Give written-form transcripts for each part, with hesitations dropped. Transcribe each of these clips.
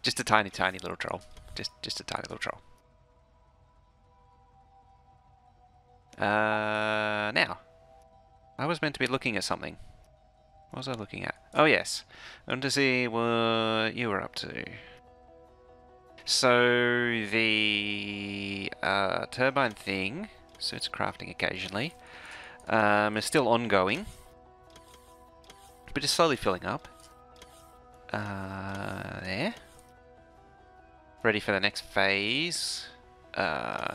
Just a tiny, tiny little troll. Just a tiny little troll. Now, I was meant to be looking at something. What was I looking at? Oh yes, I wanted to see what you were up to. So the turbine thing, so it's crafting occasionally, is still ongoing, but just slowly filling up. There. Ready for the next phase.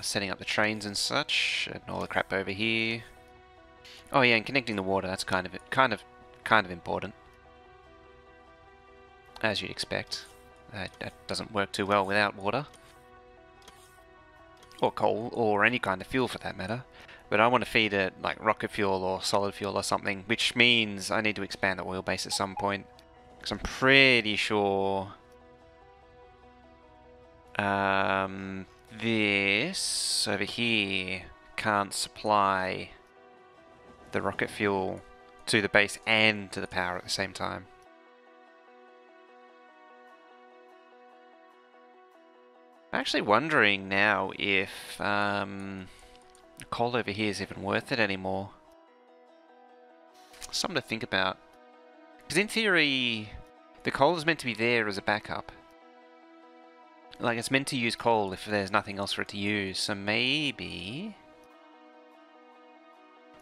Setting up the trains and such, and all the crap over here. Oh yeah, and connecting the water. That's kind of important, as you'd expect. That doesn't work too well without water, or coal, or any kind of fuel for that matter. But I want to feed it like rocket fuel or solid fuel or something, which means I need to expand the oil base at some point, because I'm pretty sure this over here can't supply the rocket fuel to the base and to the power at the same time. I'm actually wondering now if the coal over here is even worth it anymore. Something to think about. Because in theory, the coal is meant to be there as a backup. Like, it's meant to use coal if there's nothing else for it to use. So maybe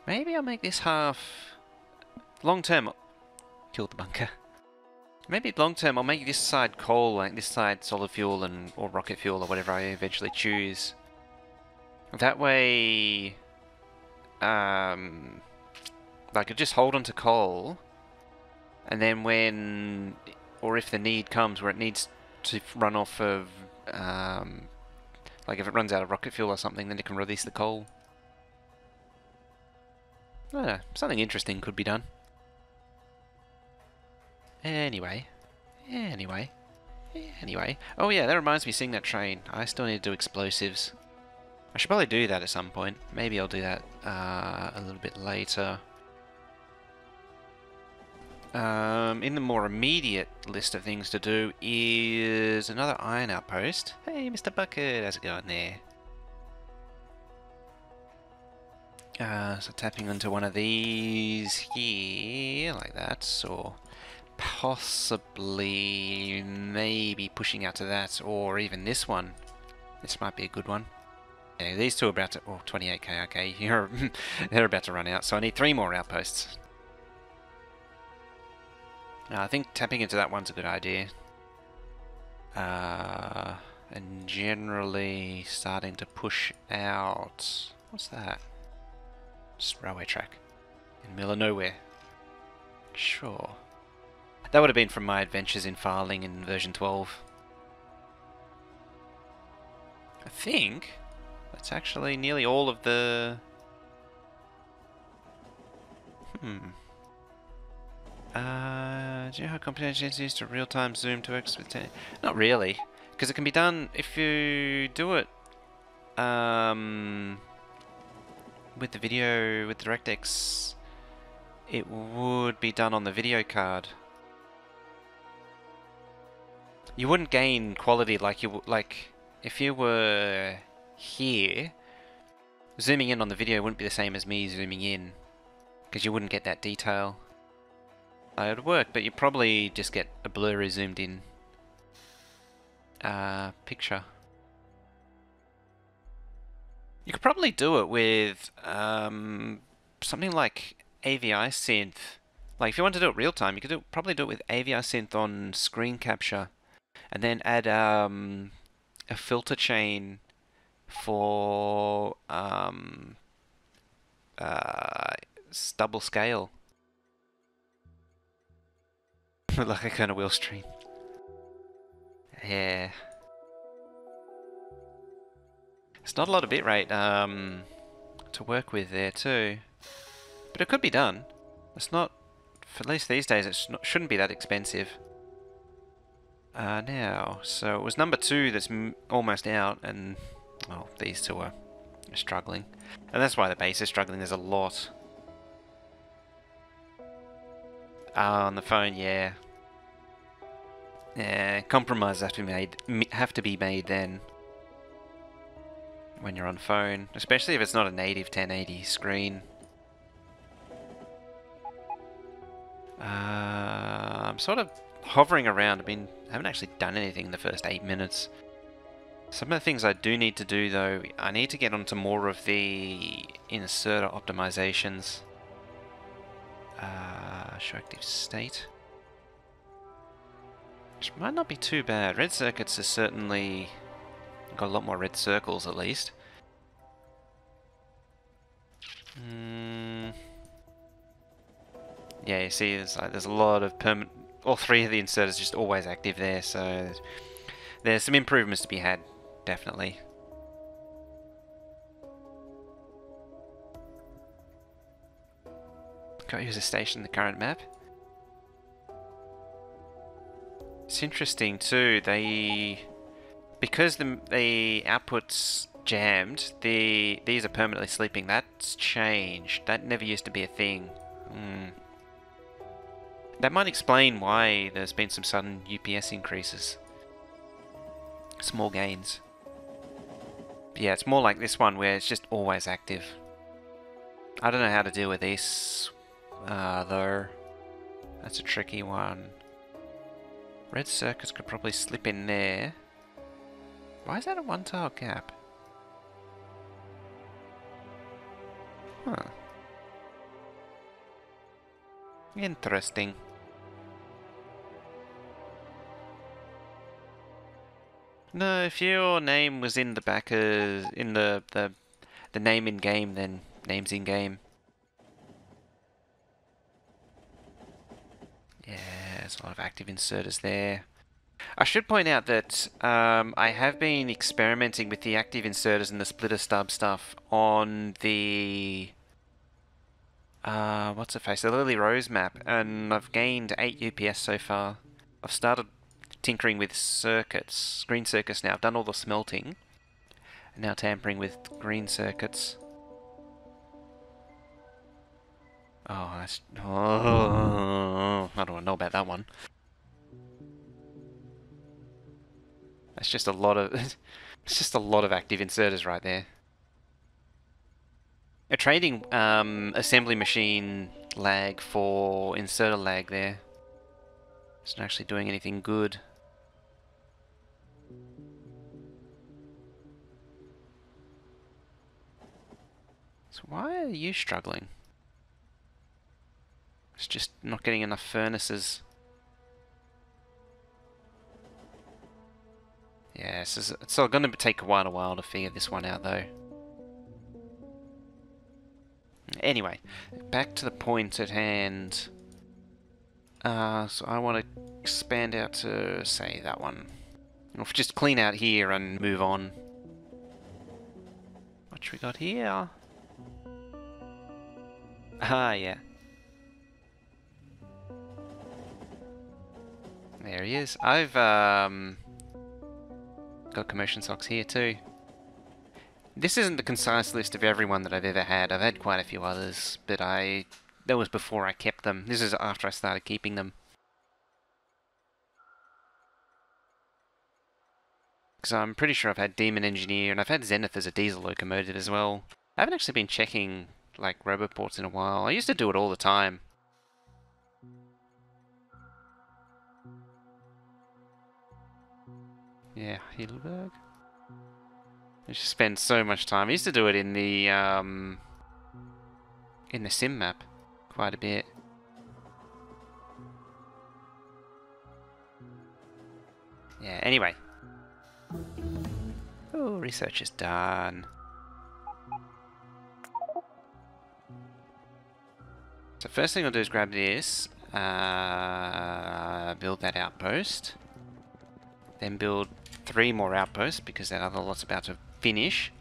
I'll make this half... Long term... Kill the bunker. Maybe long term I'll make this side coal, like this side solid fuel and or rocket fuel or whatever I eventually choose. That way... I could just hold on to coal, and then when... or if the need comes where it needs to run off of... like if it runs out of rocket fuel or something, then it can release the coal. I don't know, something interesting could be done. Anyway. Oh yeah, that reminds me of seeing that train. I still need to do explosives. I should probably do that at some point. Maybe I'll do that a little bit later. In the more immediate list of things to do is another iron outpost. Hey, Mr. Bucket, how's it going there? So tapping into one of these here, like that, or possibly maybe pushing out to that, or even this one. This might be a good one. Yeah, these two are about to... oh, 28k, okay. They're about to run out, so I need 3 more outposts. I think tapping into that one's a good idea. And generally starting to push out... what's that? Just railway track. In the middle of nowhere. Sure. That would have been from my adventures in Farling in version 12. I think that's actually nearly all of the... do you know how computations is to real-time zoom to expert? Not really, because it can be done if you do it with the video, with DirectX. It would be done on the video card. You wouldn't gain quality like if you were here. Zooming in on the video wouldn't be the same as me zooming in, because you wouldn't get that detail. It would work, but you probably just get a blurry zoomed in picture. You could probably do it with something like AVI synth. Like if you want to do it real time, you could probably do it with AVI synth on screen capture, and then add a filter chain for double scale. Like a kind of wheel stream. Yeah. It's not a lot of bitrate to work with there too. But it could be done. It's not, for at least these days, shouldn't be that expensive. Now, so it was number 2 that's almost out, and well, these two are struggling. And that's why the base is struggling, there's a lot. On the phone, yeah. Yeah, compromises have to be made then when you're on phone, especially if it's not a native 1080 screen. I'm sort of hovering around. I haven't actually done anything in the first 8 minutes. Some of the things I do need to do though, I need to get onto more of the inserter optimizations. Show active state. Which might not be too bad. Red circuits is certainly got a lot more red circles at least. Yeah, you see there's a lot of permanent... All three of the inserters just always active there, so there's some improvements to be had, definitely. Can't use a station in the current map. It's interesting too, because the output's jammed, these are permanently sleeping. That's changed. That never used to be a thing. That might explain why there's been some sudden UPS increases. Small gains. But yeah, it's more like this one where it's just always active. I don't know how to deal with this, though. That's a tricky one. Red circuits could probably slip in there. Why is that a one-tile gap? Huh. Interesting. No, if your name was in the back of, in the name in game, then name's in game. Yeah, there's a lot of active inserters there. I should point out that I have been experimenting with the active inserters and the splitter stub stuff on the what's it face? The Lily Rose map, and I've gained 8 UPS so far. I've started tinkering with circuits, green circuits now. I've done all the smelting, and now tampering with green circuits. Oh, that's... Oh, I don't know about that one. That's just a lot of... It's just a lot of active inserters right there. A trading assembly machine lag for inserter lag there. It's not actually doing anything good. So why are you struggling? It's just not getting enough furnaces. Yeah, it's going to take quite a while to figure this one out though. Anyway, back to the point at hand. So I want to expand out to, say, that one. Or just clean out here and move on. What we got here? Ah, yeah. There he is. I've got commotion socks here too. This isn't the concise list of everyone that I've ever had. I've had quite a few others, but that was before I kept them. This is after I started keeping them. Because I'm pretty sure I've had Demon Engineer, and I've had Zenith as a diesel locomotive as well. I haven't actually been checking, like, roboports in a while. I used to do it all the time. Yeah, Heidelberg. I just spend so much time. I used to do it in the sim map quite a bit. Yeah, anyway. Oh, research is done. So first thing I'll do is grab this, build that outpost, then build 3 more outposts because that other lot's about to finish.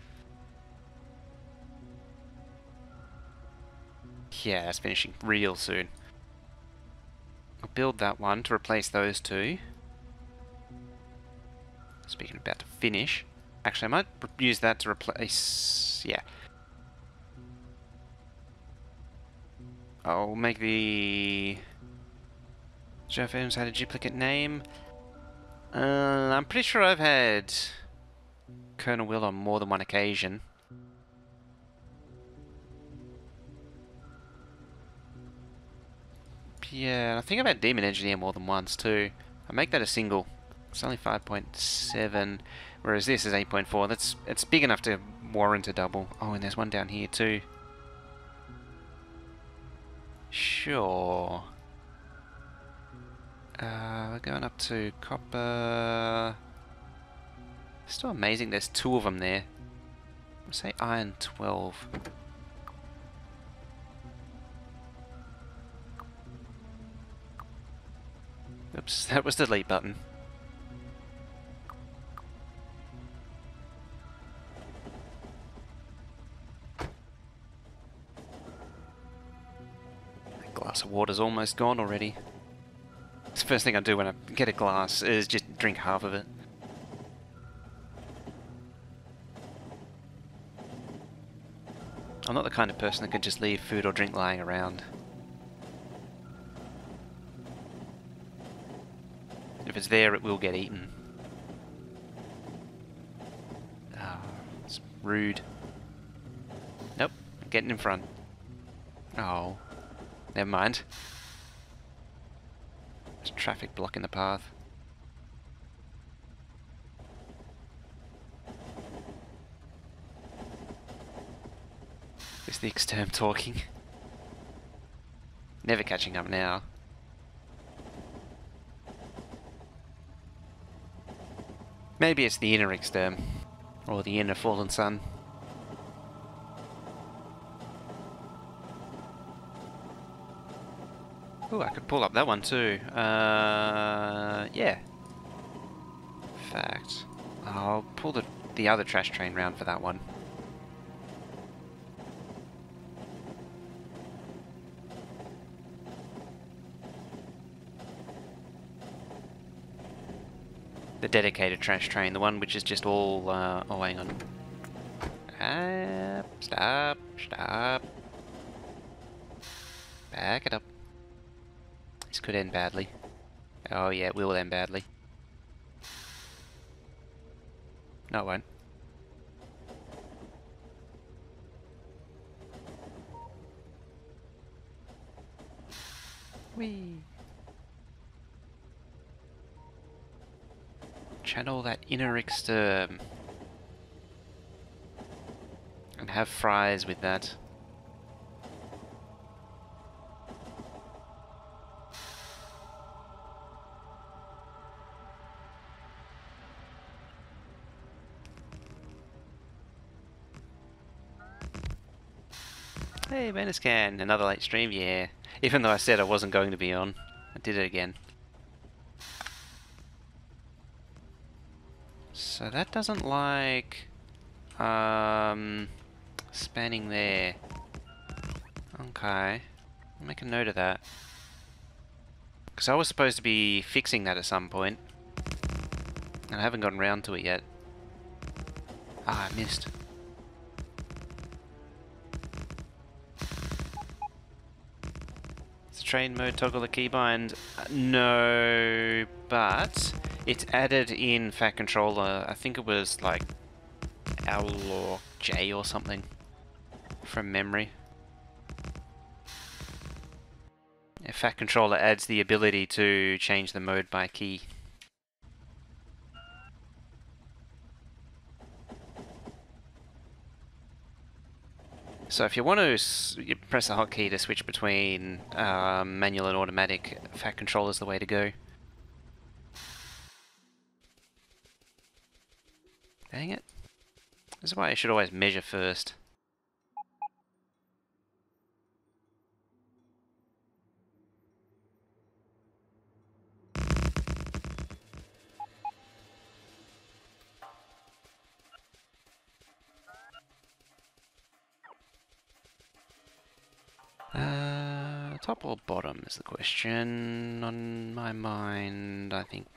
Yeah, that's finishing real soon. I'll build that one to replace those 2. Speaking of about to finish, actually I might use that to replace, yeah. I'll make the... Jeff Adams had a duplicate name. I'm pretty sure I've had Colonel Will on more than one occasion. Yeah, I think I've had Demon Engineer more than once too. I make that a single. It's only 5.7, whereas this is 8.4. It's big enough to warrant a double. Oh, and there's one down here too. Sure. We're going up to copper. Still amazing there's two of them there. I'll say iron 12. Oops, that was the delete button. That glass of water's almost gone already. It's the first thing I do when I get a glass is just drink half of it. I'm not the kind of person that could just leave food or drink lying around. If it's there, it will get eaten. Ah, it's rude. Nope, I'm getting in front. Oh, never mind. There's traffic blocking the path. It's the exterm talking. Never catching up now. Maybe it's the inner exterm. Or the inner fallen sun. Ooh, I could pull up that one too. Yeah. Fact. I'll pull the other trash train round for that one. The dedicated trash train, the one which is just all, oh hang on. Stop. Back it up. This could end badly. Oh yeah, it will end badly. No, it won't. Whee! Channel that inner exterm. And have fries with that. Hey, Venuscan, another late stream, yeah. Even though I said I wasn't going to be on, I did it again. So that doesn't like spanning there. Okay, I'll make a note of that. Because I was supposed to be fixing that at some point, and I haven't gotten round to it yet. Ah, I missed. It's train mode, toggle the keybind. No, but it's added in Fat Controller. I think it was like L or J or something from memory. Yeah, Fat Controller adds the ability to change the mode by key. So if you want to you press the hotkey to switch between manual and automatic, Fat Controller is the way to go. Dang it. This is why I should always measure first. Top or bottom is the question. On my mind, I think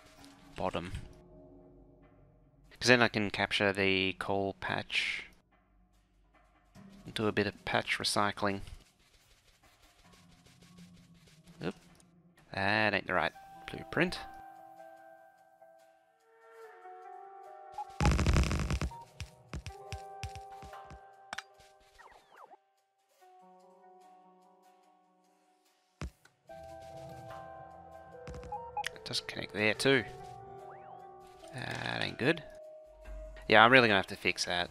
bottom. Because then I can capture the coal patch. Do a bit of patch recycling. Oop. That ain't the right blueprint. Doesn't connect there too. That ain't good. Yeah, I'm really gonna have to fix that.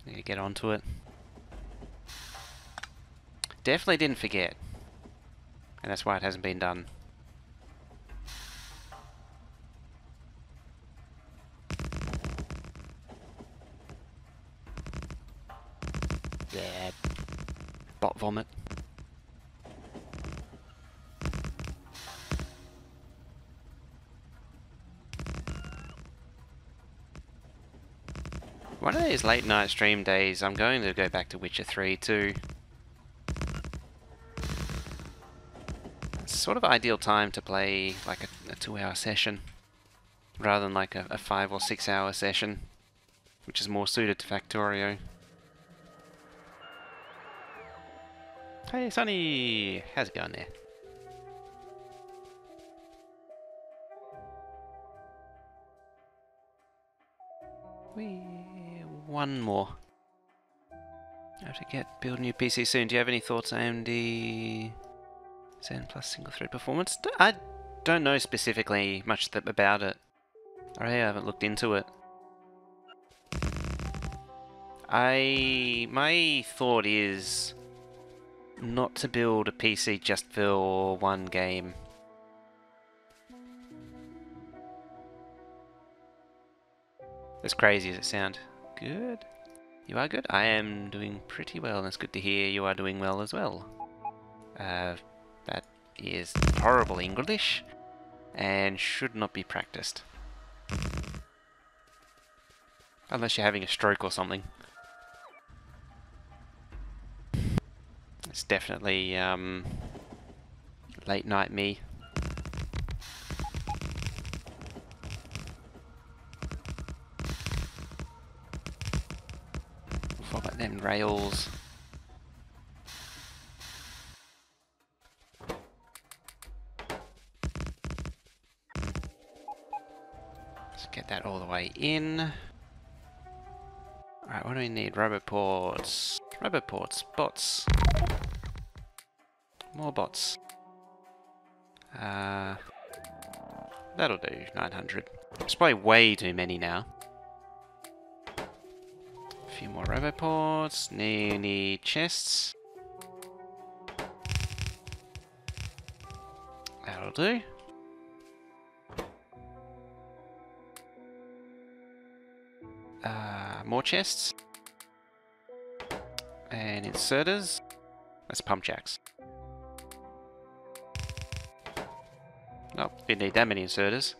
Need to get onto it. Definitely didn't forget. And that's why it hasn't been done. Yeah. Bot vomit. One of these late night stream days, I'm going to go back to Witcher 3 too. It's sort of ideal time to play like a 2-hour session, rather than like a 5 or 6 hour session, which is more suited to Factorio. Hey Sonny, how's it going there? One more. I have to build a new PC soon. Do you have any thoughts on AMD Zen plus single thread performance? I don't know specifically much about it. I really haven't looked into it. My thought is not to build a PC just for one game. As crazy as it sounds. Good. You are good? I am doing pretty well, and it's good to hear you are doing well as well. That is horrible English, and should not be practiced. Unless you're having a stroke or something. It's definitely late night me. What about them rails? Let's get that all the way in. Alright, what do we need? Roboports. Roboports. Bots. More bots. That'll do. 900. It's probably way too many now. A few more roboports. Need chests. That'll do. More chests. And inserters. That's pump jacks. Nope, didn't need that many inserters.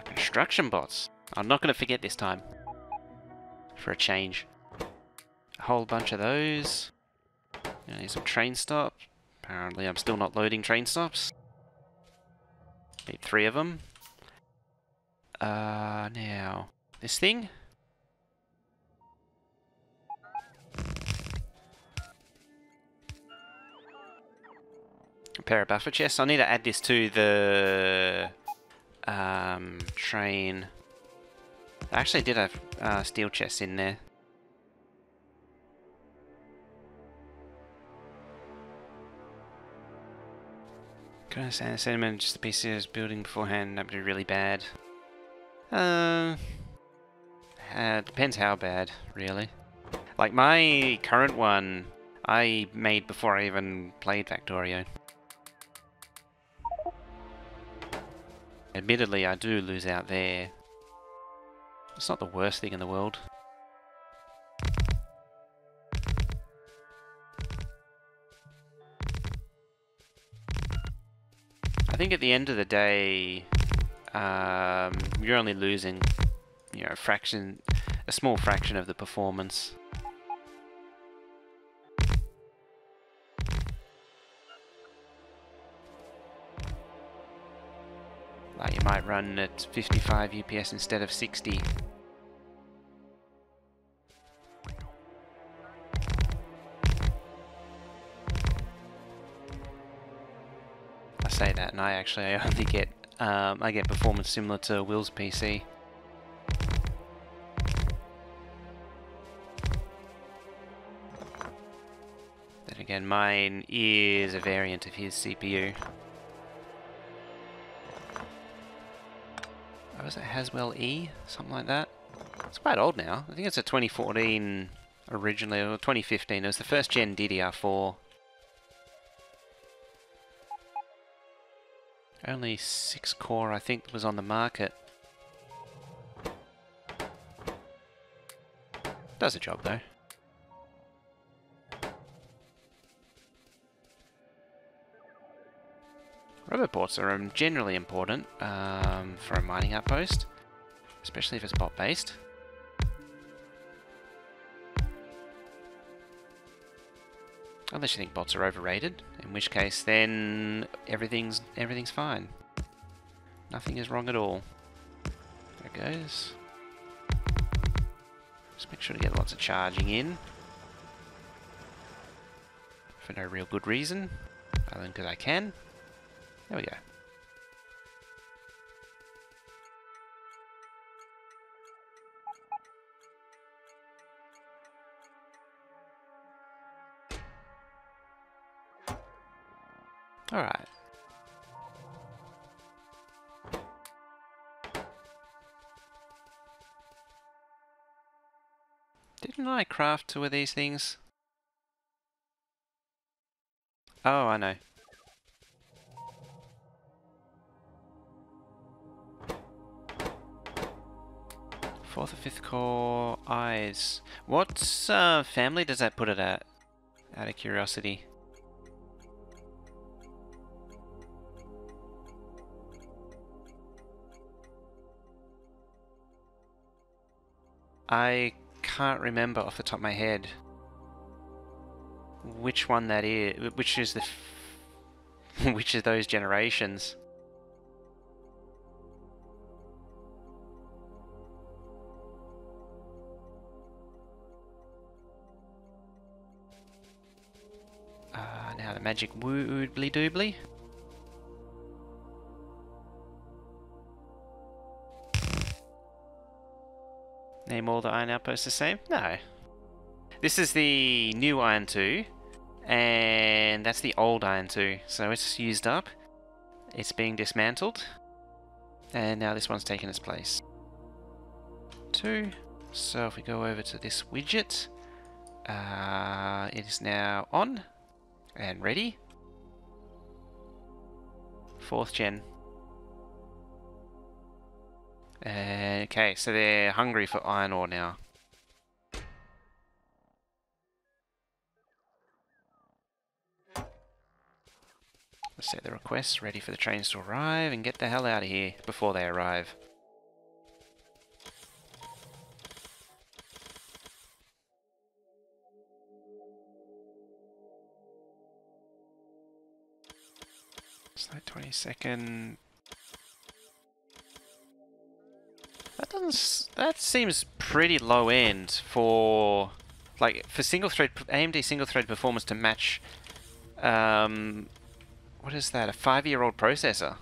Construction bots. I'm not going to forget this time. For a change. A whole bunch of those. Need some train stops. Apparently I'm still not loading train stops. Need 3 of them. Now, this thing. A pair of buffer chests. I need to add this to the train. I actually did have steel chests in there. Can I understand the sentiment? Just the PC is building beforehand. That would be really bad. Depends how bad, really. Like my current one, I made before I even played Factorio. Admittedly, I do lose out there. It's not the worst thing in the world. I think at the end of the day, you're only losing, you know, a small fraction of the performance. Like you might run at 55 UPS instead of 60. I say that, and I only get I get performance similar to Will's PC. Then Again, mine is a variant of his CPU. Oh, is it Haswell E? Something like that? It's quite old now. I think it's a 2014 originally, or 2015. It was the first gen DDR4. Only 6 core, I think, was on the market. Does a job, though. Robot ports are generally important for a mining outpost, especially if it's bot-based. Unless you think bots are overrated, in which case then everything's fine. Nothing is wrong at all. There it goes. Just make sure to get lots of charging in. For no real good reason, other than because I can. There we go. Alright. Didn't I craft 2 of these things? Oh, I know. 4th or 5th core eyes. What family does that put it at? Out of curiosity. I can't remember off the top of my head which one that is, which is the which of those generations. Now the magic woodly doobly. Name all the iron outposts the same? No. This is the new iron 2, and that's the old iron 2. So it's used up, it's being dismantled, and now this one's taken its place. 2. So if we go over to this widget, it is now on and ready. 4th gen. Okay, so they're hungry for iron ore now. Let's set the requests, ready for the trains to arrive, and get the hell out of here before they arrive. It's like 22nd. That seems pretty low end for, like, for single thread AMD single thread performance to match. What is that? A 5-year-old processor.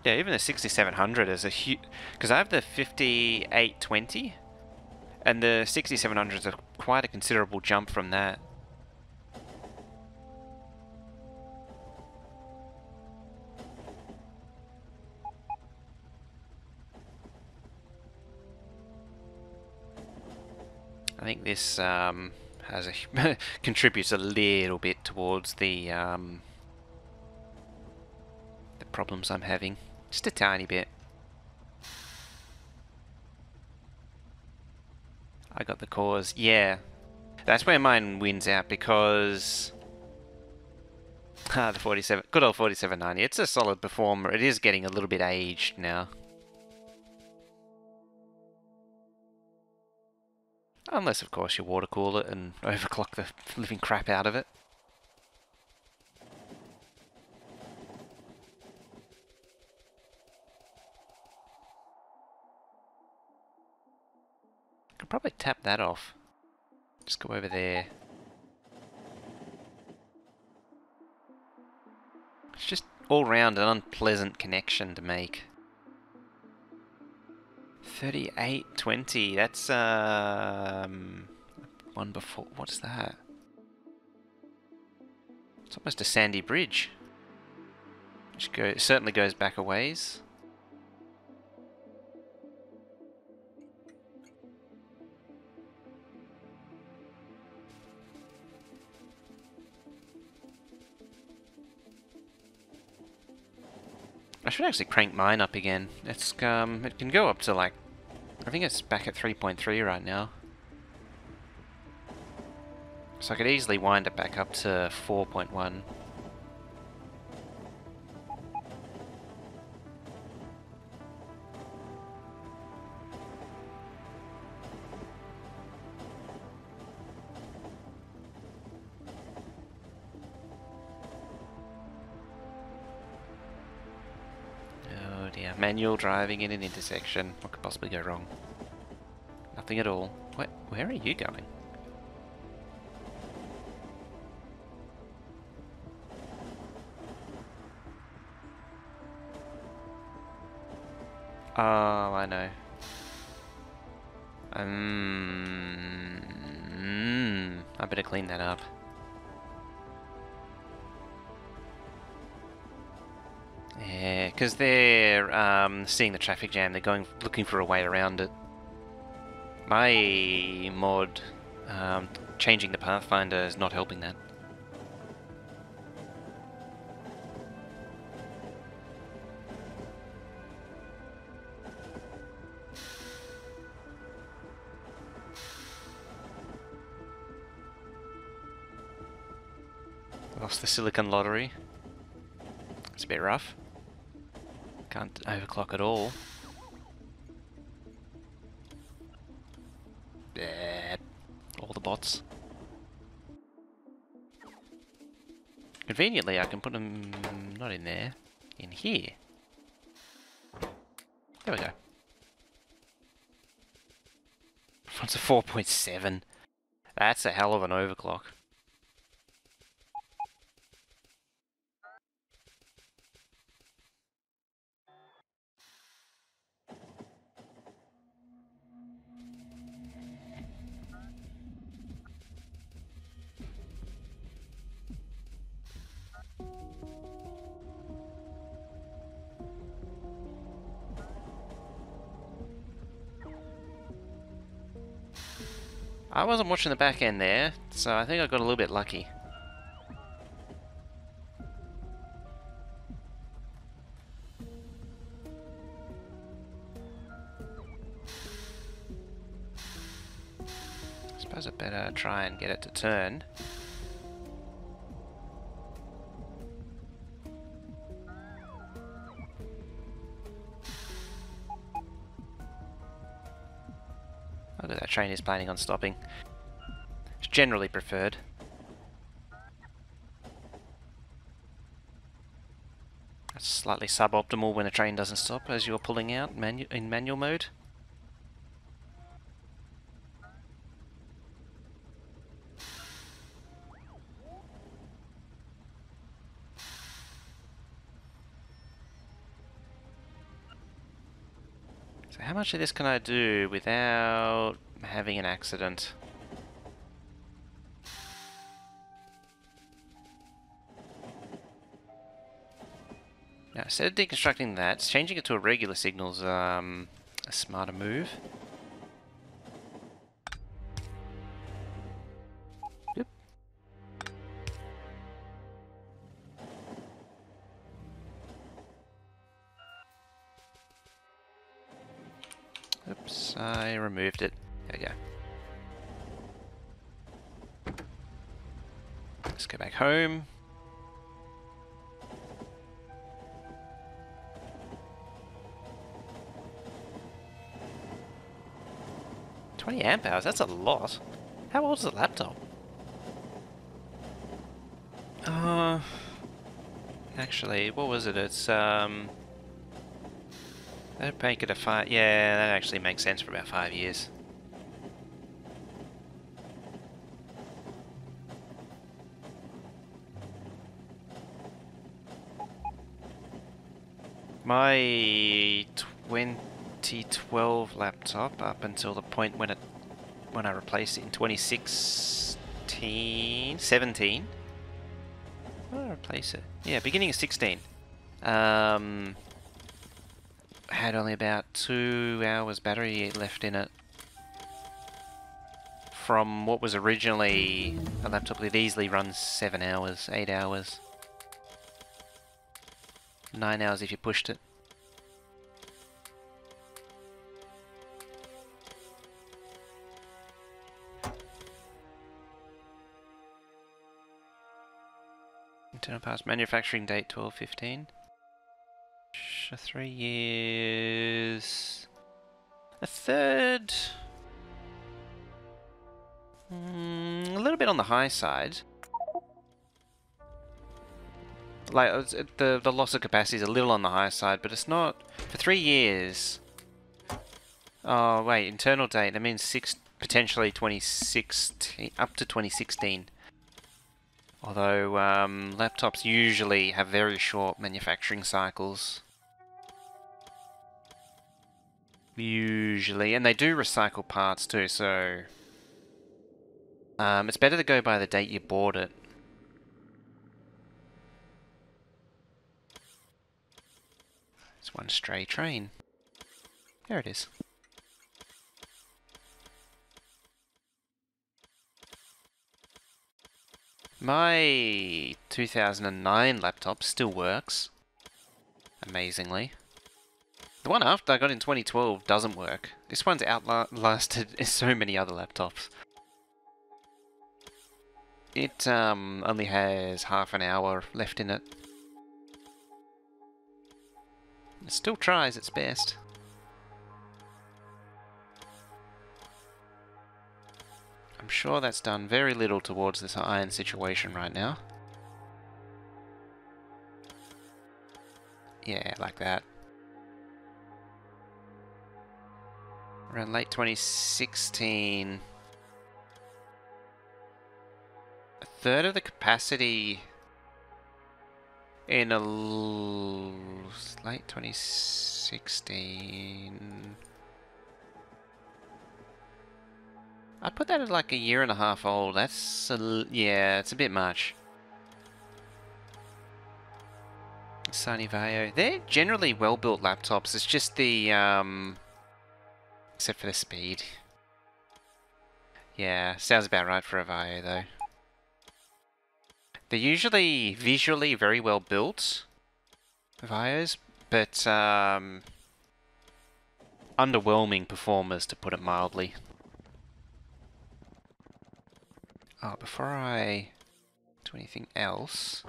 Yeah, even the 6700 is a huge, because I have the 5820, and the 6700 is quite a considerable jump from that. I think this has a contributes a little bit towards the problems I'm having, just a tiny bit. I got the cores, yeah. That's where mine wins out because the 47, good old 4790. It's a solid performer. It is getting a little bit aged now. Unless, of course, you water cool it and overclock the living crap out of it. Could probably tap that off. Just go over there. It's just all round an unpleasant connection to make. 38.20. That's one before. What's that? It's almost a sandy bridge, which certainly goes back a ways. I should actually crank mine up again. It can go up to like, I think it's back at 3.3 right now. So I could easily wind it back up to 4.1. Oh dear, manual driving in an intersection. What could possibly go wrong? Nothing at all. Where are you going? Oh, I know. I better clean that up. Yeah, because they're seeing the traffic jam. They're looking for a way around it. My mod changing the Pathfinder is not helping that. Lost the Silicon Lottery. It's a bit rough. Can't overclock at all. Yeah, all the bots. Conveniently, I can put them not in there, in here. There we go. Front's a 4.7. That's a hell of an overclock. I wasn't watching the back end there, so I think I got a little bit lucky. I suppose I better try and get it to turn. Look at that train is planning on stopping. It's generally preferred. That's slightly suboptimal when a train doesn't stop as you're pulling out in manual mode. So how much of this can I do without having an accident? Now, instead of deconstructing that, changing it to a regular signal's a smarter move. Yep. Oops, I removed it. There we go. Let's go back home. £20 amp, that's a lot. How old is the laptop? Actually, what was it? It's that'd make it a 5. Yeah, that actually makes sense for about 5 years. My 2012 laptop up until the point when I replaced it in 2016, 17. When did I replace it? Yeah, beginning of 16. Had only about 2 hours battery left in it. From what was originally a laptop that easily runs 7 hours, 8 hours. 9 hours if you pushed it. Internal parts manufacturing date 12/15. 3 years. A third. A little bit on the high side. Like the loss of capacity is a little on the high side, but it's not for 3 years. Oh wait, internal date. That means potentially 2016 up to 2016. Although laptops usually have very short manufacturing cycles. Usually, and they do recycle parts too. So it's better to go by the date you bought it. It's one stray train. There it is. My 2009 laptop still works. Amazingly. The one after I got in 2012 doesn't work. This one's outlasted so many other laptops. It only has half an hour left in it. It still tries its best. I'm sure that's done very little towards this iron situation right now. Yeah, like that. Around late 2016. A third of the capacity in late 2016. I'd put that at like a year and a half old. That's yeah, it's a bit much. Sony Vaio. They're generally well-built laptops. It's just the except for the speed. Yeah, sounds about right for a Vaio though. They're usually visually very well built, Vaios, but underwhelming performers, to put it mildly. Oh, before I do anything else,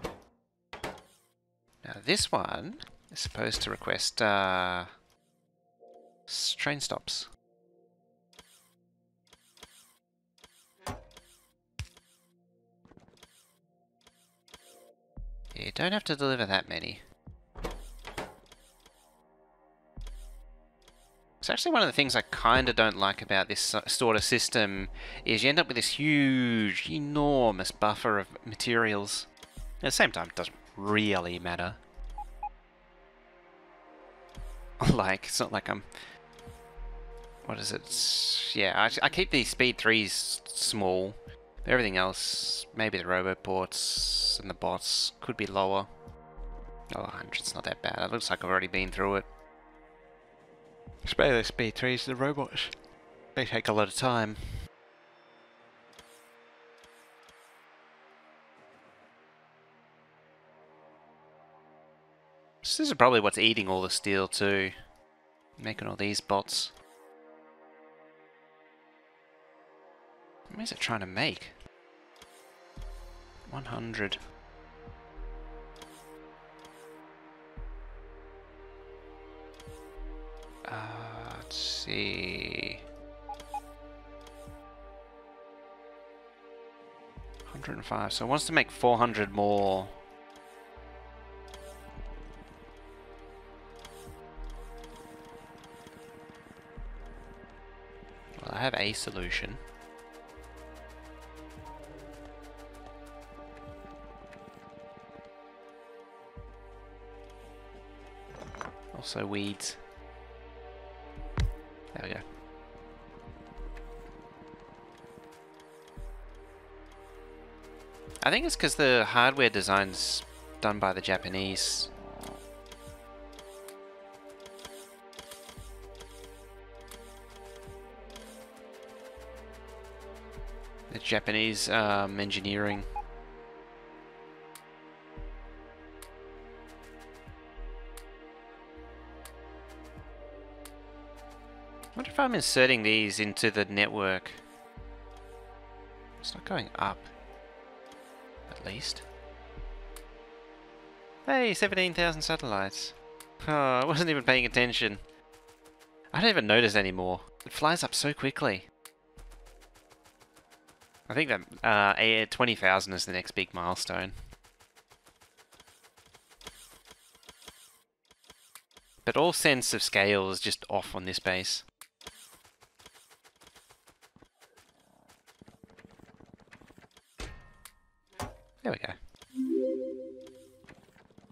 now this one is supposed to request train stops. You don't have to deliver that many. It's actually one of the things I kind of don't like about this sort of system is you end up with this huge, enormous buffer of materials. At the same time, it doesn't really matter. Like, it's not like I'm... What is it? Yeah, I keep these speed 3s small. Everything else, maybe the roboports and the bots, could be lower. Oh, 100's not that bad. It looks like I've already been through it. Especially the speed 3s, the robots. They take a lot of time. So this is probably what's eating all the steel too. Making all these bots. What is it trying to make? 100. Let's see. 105. So it wants to make 400 more. Well, I have a solution. Also weeds. we go. I think it's because the hardware design's done by the Japanese. The Japanese engineering. I wonder if I'm inserting these into the network. It's not going up. At least. Hey, 17,000 satellites. Oh, I wasn't even paying attention. I don't even notice anymore. It flies up so quickly. I think that 20,000 is the next big milestone. But all sense of scale is just off on this base. There we go.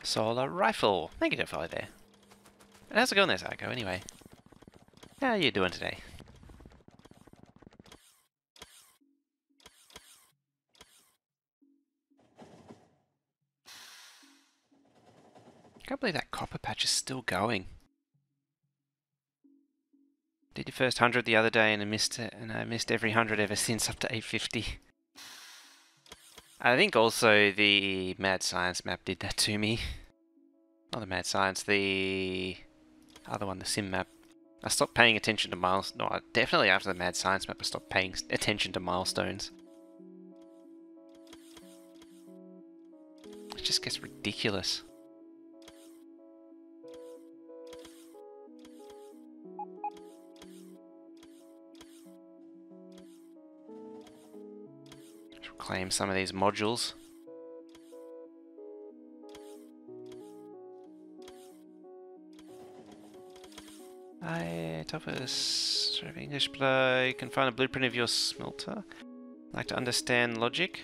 Solar rifle. Thank you for follow there. And how's it going there, Psycho, anyway? How are you doing today? I can't believe that copper patch is still going. Did your first 100 the other day and I missed it, and I missed every 100 ever since up to 850. I think also the Mad Science map did that to me. Not the Mad Science, the other one, the Sim map. I stopped paying attention to milestones. No, definitely after the Mad Science map I stopped paying attention to milestones. It just gets ridiculous. Claim some of these modules. Hi, Tophus. English play. You can find a blueprint of your smelter. Like to understand logic?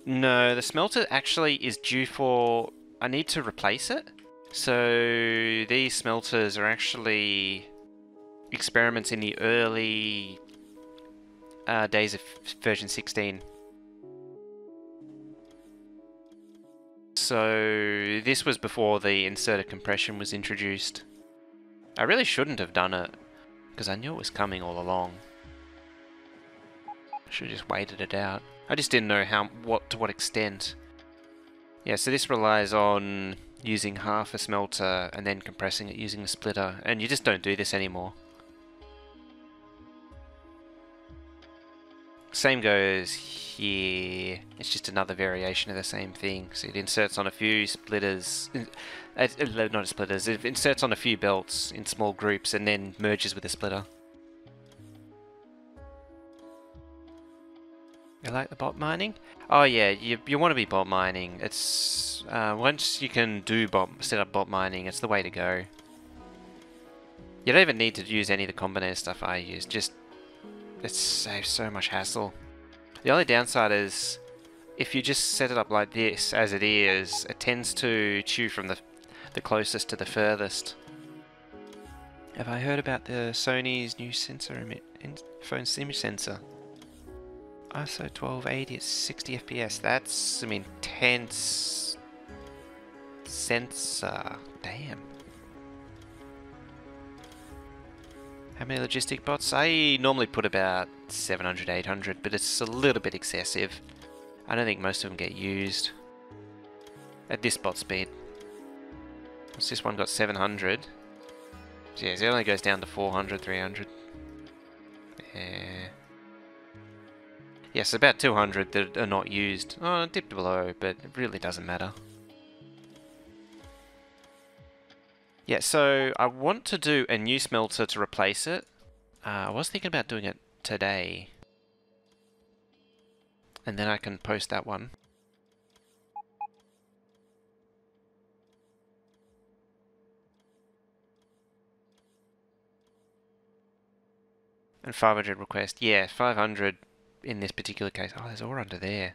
No, the smelter actually is due for... I need to replace it. So these smelters are actually experiments in the early days of version 16. So this was before the inserter compression was introduced. I really shouldn't have done it, because I knew it was coming all along. I should have just waited it out. I just didn't know to what extent. Yeah, so this relies on using half a smelter and then compressing it using a splitter, and you just don't do this anymore. Same goes here. It's just another variation of the same thing. So it inserts on a few splitters, not splitters, it inserts on a few belts in small groups and then merges with a splitter. You like the bot mining? Oh yeah, you want to be bot mining. It's once you can set up bot mining, it's the way to go. You don't even need to use any of the combinator stuff I use. Just it saves so much hassle. The only downside is if you just set it up like this, as it is, it tends to chew from the closest to the furthest. Have I heard about the Sony's new phone image sensor? ISO 1280 at 60 FPS. That's some intense sensor. Damn. How many logistic bots? I normally put about 700, 800, but it's a little bit excessive. I don't think most of them get used at this bot speed. What's this one got? 700. So yeah, it only goes down to 400, 300. Yeah. Yes, about 200 that are not used. Oh, it dipped below, but it really doesn't matter. Yeah, so I want to do a new smelter to replace it. I was thinking about doing it today. And then I can post that one. And 500 request. Yeah, 500 in this particular case. Oh, there's ore under there.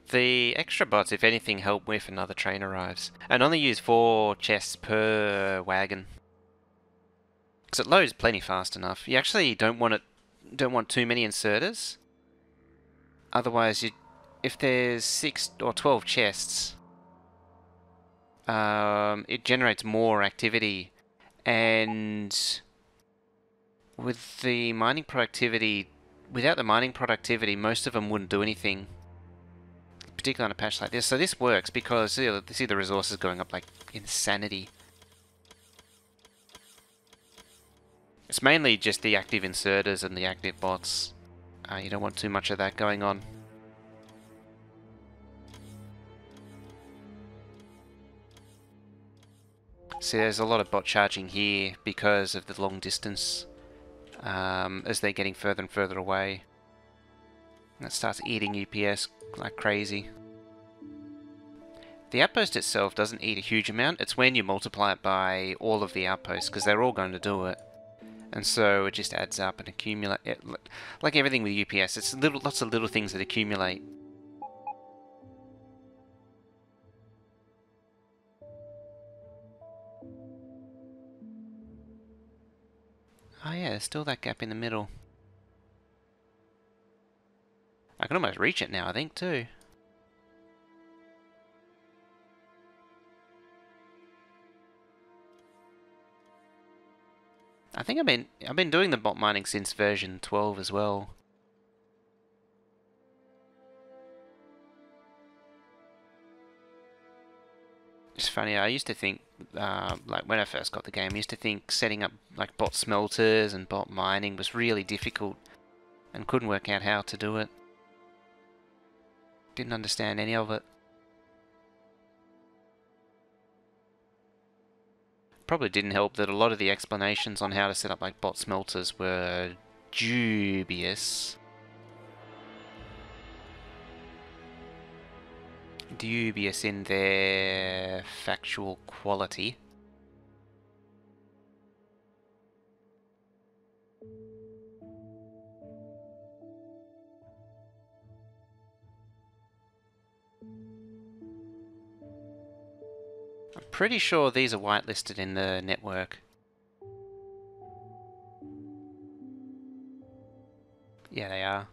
The extra bots, if anything, help if another train arrives. And only use 4 chests per wagon. Because it loads plenty fast enough. You actually don't want too many inserters. Otherwise, if there's 6 or 12 chests, it generates more activity. And with the mining productivity, without the mining productivity, most of them wouldn't do anything. Particularly on a patch like this. So this works because see the resources going up like insanity. It's mainly just the active inserters and the active bots. You don't want too much of that going on. See, there's a lot of bot charging here because of the long distance as they're getting further and further away. That starts eating UPS like crazy. The outpost itself doesn't eat a huge amount. It's when you multiply it by all of the outposts, because they're all going to do it. And so it just adds up and accumulate. Like everything with UPS, it's lots of little things that accumulate. Oh yeah, there's still that gap in the middle. I can almost reach it now, I think, too. I think I've been doing the bot mining since version 12 as well. It's funny, I used to think, like when I first got the game, I used to think setting up like bot smelters and bot mining was really difficult and couldn't work out how to do it. Didn't understand any of it. Probably didn't help that a lot of the explanations on how to set up like bot smelters were dubious. Dubious in their factual quality. I'm pretty sure these are whitelisted in the network. Yeah, they are.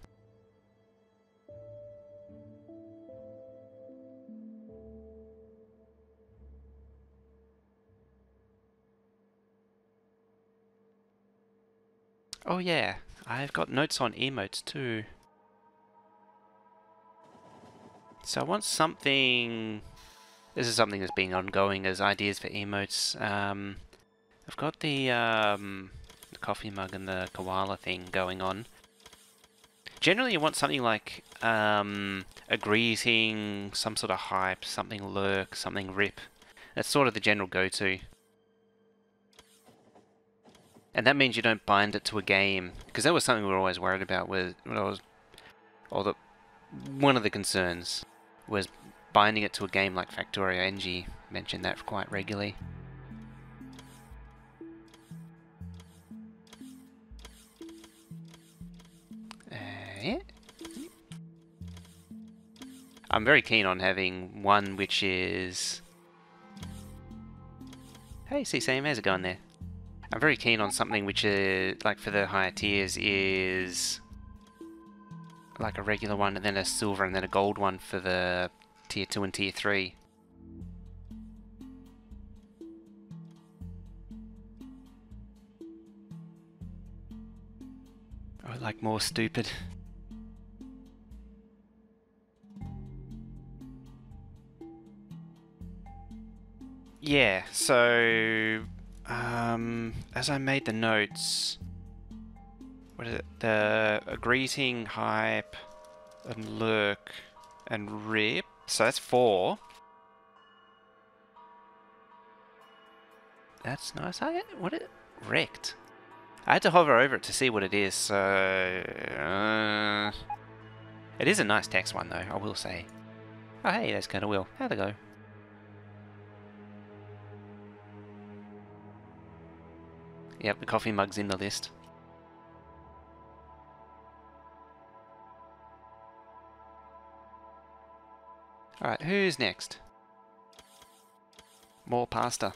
Oh yeah, I've got notes on emotes too. So I want something... This is something that's been ongoing as ideas for emotes. I've got the coffee mug and the koala thing going on. Generally you want something like a greeting, some sort of hype, something lurk, something rip. That's sort of the general go-to. And that means you don't bind it to a game, because that was something we were always worried about with one of the concerns was binding it to a game like Factorio. NG mentioned that quite regularly. Yeah. I'm very keen on having one which is... Hey, see Sam, how's it going there? I'm very keen on something which is, like for the higher tiers, is like a regular one and then a silver and then a gold one for the tier 2 and tier 3. Oh, like more stupid. Yeah, so as I made the notes, what is it? A greeting, hype, and lurk, and rip. So that's 4. That's nice. What is it? Wrecked. I had to hover over it to see what it is. So it is a nice text one though, I will say. Oh hey, there's kind of Will. How'd it go? Yep, the coffee mug's in the list. Alright, who's next? More pasta.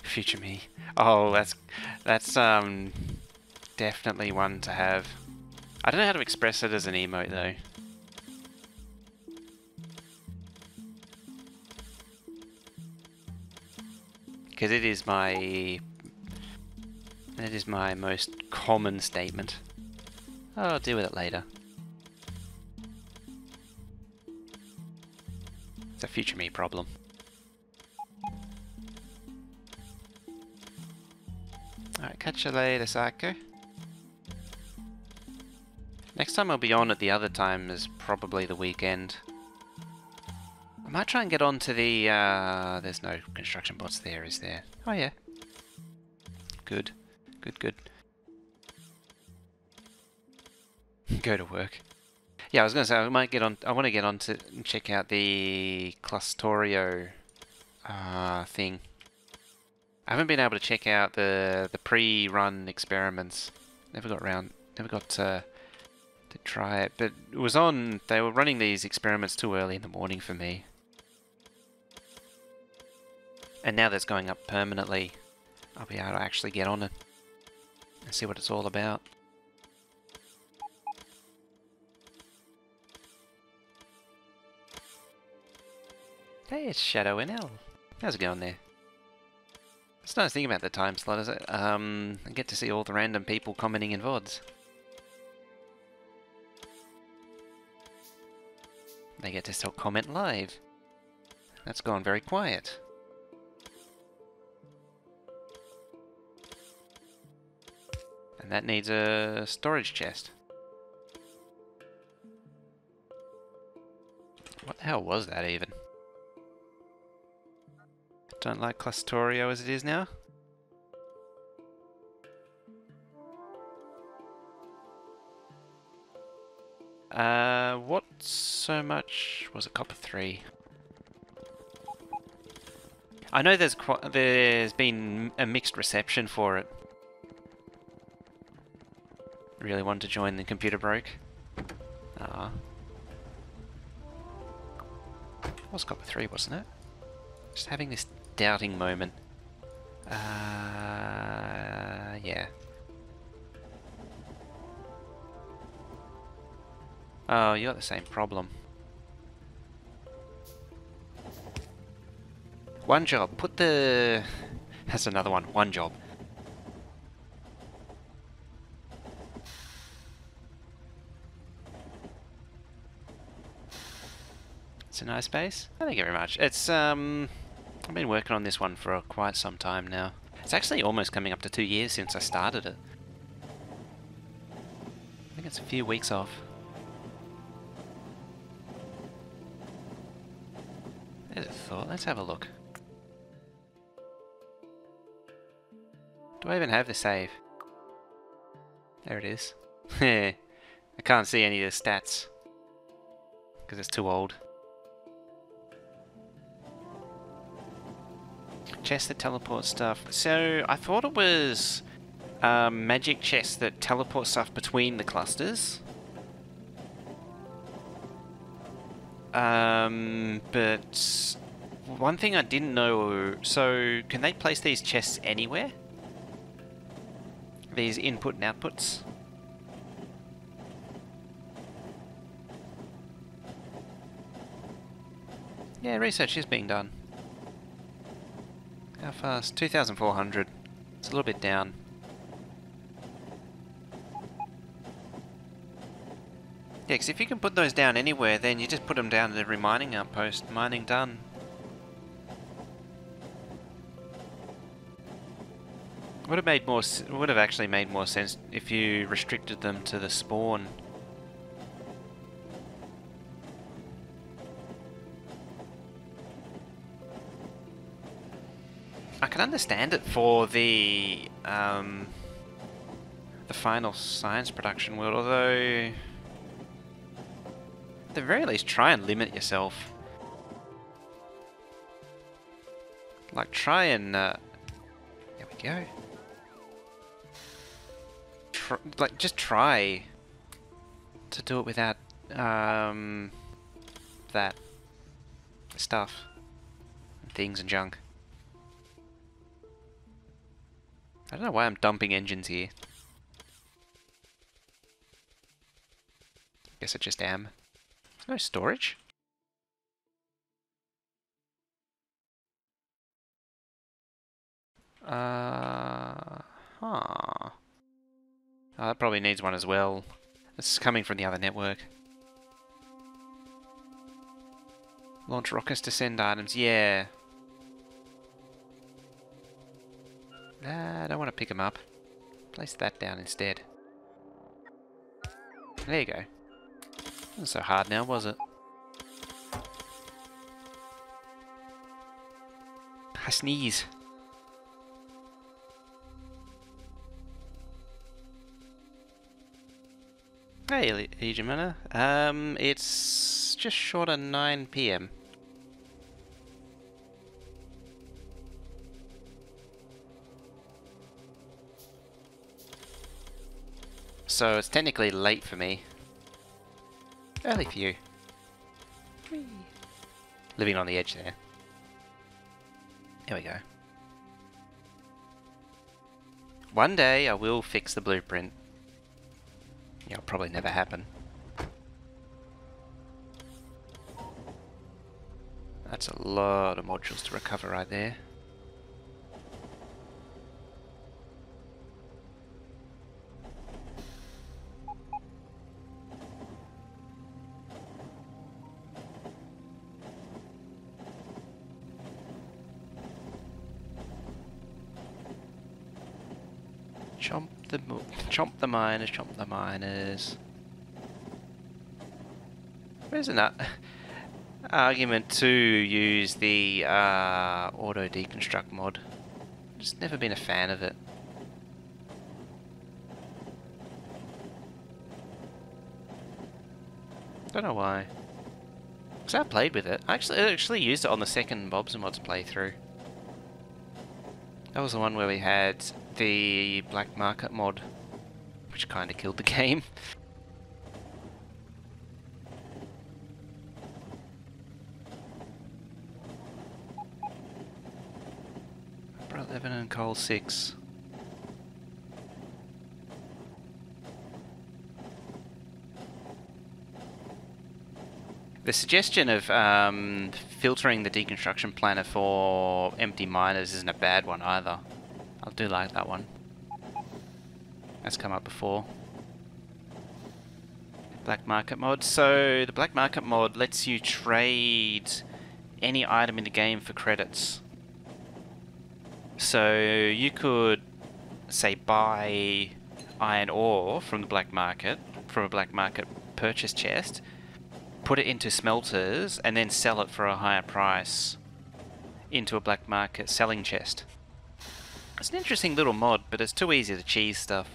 Future me. Oh, that's definitely one to have. I don't know how to express it as an emote though. Because it is my most common statement. Oh, I'll deal with it later. It's a future me problem. Alright, catch you later, Psycho. Next time I'll be on at the other time is probably the weekend. I might try and get onto the, there's no construction bots there, is there? Oh yeah. Good. Good, good. Go to work. Yeah, I was going to say, I might get on, I want to get on to check out the Factorio thing. I haven't been able to check out the pre-run experiments. Never got to try it. But it was on, they were running these experiments too early in the morning for me. And now that's going up permanently. I'll be able to actually get on it and see what it's all about. Hey, it's Shadow NL. How's it going there? It's a nice thing about the time slot, is it? I get to see all the random people commenting in VODs. They get to still comment live. That's gone very quiet. And that needs a storage chest. What the hell was that even? Don't like Factorio as it is now. What so much was it? Copper 3. I know there's been a mixed reception for it. Really wanted to join, the computer broke. Ah. It was Copper 3, wasn't it? Just having this doubting moment. Yeah. Oh, you got the same problem. One job. Put the... That's another one. One job. It's a nice base. Thank you very much. It's, I've been working on this one for quite some time now. It's actually almost coming up to 2 years since I started it. I think it's a few weeks off. There's a thought. Let's have a look. Do I even have the save? There it is. I can't see any of the stats because it's too old. Chest that teleports stuff. So I thought it was magic chests that teleport stuff between the clusters. But one thing I didn't know, so can they place these chests anywhere? These input and outputs? Yeah, research is being done. How fast? 2,400. It's a little bit down. Yeah, because if you can put those down anywhere, then you just put them down at every mining outpost. Mining done. Would have actually made more sense if you restricted them to the spawn. I can understand it for the final science production world, although at the very least try and limit yourself. Like, try and, there we go. Like, just try to do it without, that stuff. And things and junk. I don't know why I'm dumping engines here. Guess I just am. There's no storage. Huh. Oh, that probably needs one as well. This is coming from the other network. Launch rockets to send items. Yeah. Nah, I don't want to pick them up. Place that down instead. There you go. Wasn't so hard now, was it? I sneeze. Hey, Legionminer. It's just short of 9 PM. So it's technically late for me. Early for you. Whee. Living on the edge there. There we go. One day I will fix the blueprint. Yeah, it'll probably never happen. That's a lot of modules to recover right there. Chomp the miners, chomp the miners. Where's an argument to use the auto deconstruct mod? Just never been a fan of it. Don't know why. Because I played with it. I actually used it on the second Bobs and Mods playthrough. That was the one where we had the black market mod, which kind of killed the game. Bro 11 and coal 6. The suggestion of filtering the deconstruction planner for empty miners isn't a bad one either. I do like that one. That's come up before. Black market mod. So the black market mod lets you trade any item in the game for credits. So you could, say, buy iron ore from the black market, from a black market purchase chest, put it into smelters, and then sell it for a higher price into a black market selling chest. It's an interesting little mod, but it's too easy to cheese stuff.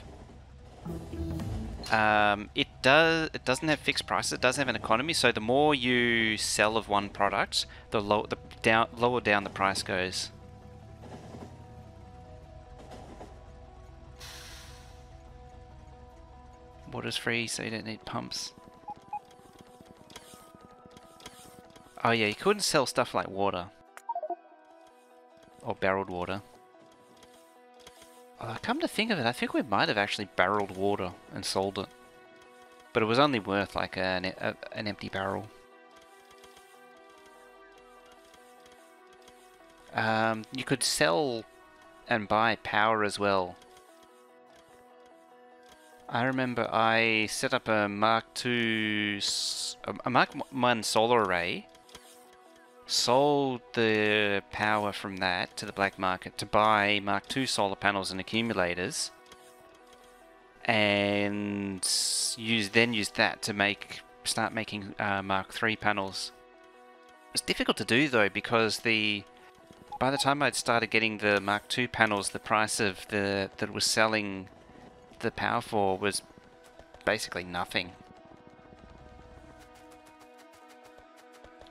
It doesn't have fixed prices. It does have an economy, so the more you sell of one product, the lower down the price goes. Water's free, so you don't need pumps. Oh yeah, you couldn't sell stuff like water. Or barreled water. Oh, come to think of it, I think we might have actually barreled water and sold it. But it was only worth like an empty barrel. You could sell and buy power as well. I remember I set up a Mark II, a Mark 1 solar array, sold the power from that to the black market to buy Mark II solar panels and accumulators, and then use that to start making Mark III panels. It's difficult to do though, because by the time I'd started getting the Mark II panels, the price of that it was selling the power for was basically nothing.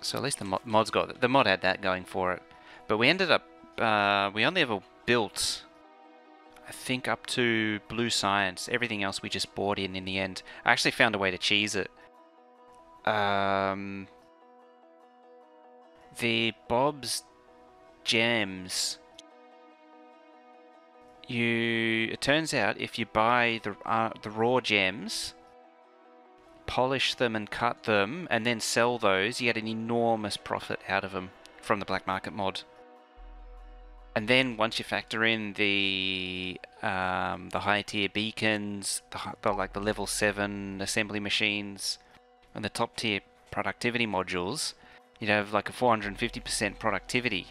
So at least the mod had that going for it. But we ended up we only ever built, I think, up to Blue Science. Everything else we just bought in the end. I actually found a way to cheese it. The Bob's gems. It turns out if you buy the raw gems, polish them and cut them, and then sell those, you get an enormous profit out of them from the black market mod. And then once you factor in the high tier beacons, the level 7 assembly machines, and the top tier productivity modules, you'd have like a 450% productivity.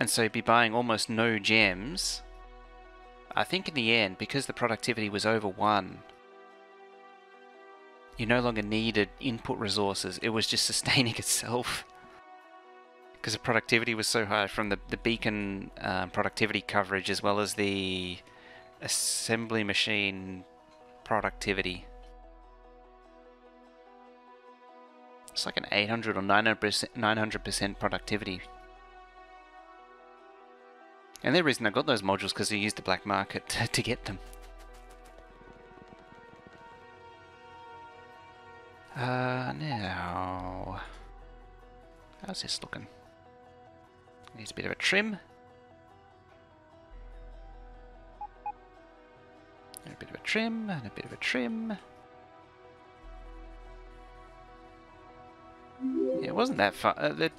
And so you'd be buying almost no gems. I think in the end, because the productivity was over 1, you no longer needed input resources. It was just sustaining itself. Because the productivity was so high from the beacon productivity coverage as well as the assembly machine productivity. It's like an 800 or 900% productivity. And the reason I got those modules because I used the black market to get them. Now, how's this looking? Needs a bit of a trim. And a bit of a trim, and a bit of a trim. Yeah, it wasn't that far.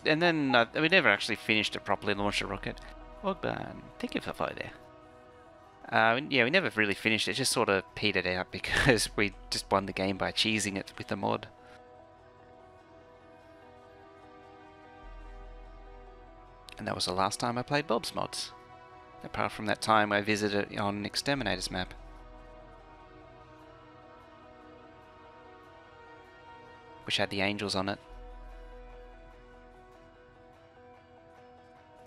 And then we never actually finished it properly, launched a rocket. Ogban, thank you for follow there. Yeah, we never really finished it, just sort of petered out because we just won the game by cheesing it with the mod. And that was the last time I played Bob's mods. Apart from that time I visited it on Exterminator's map. Which had the angels on it.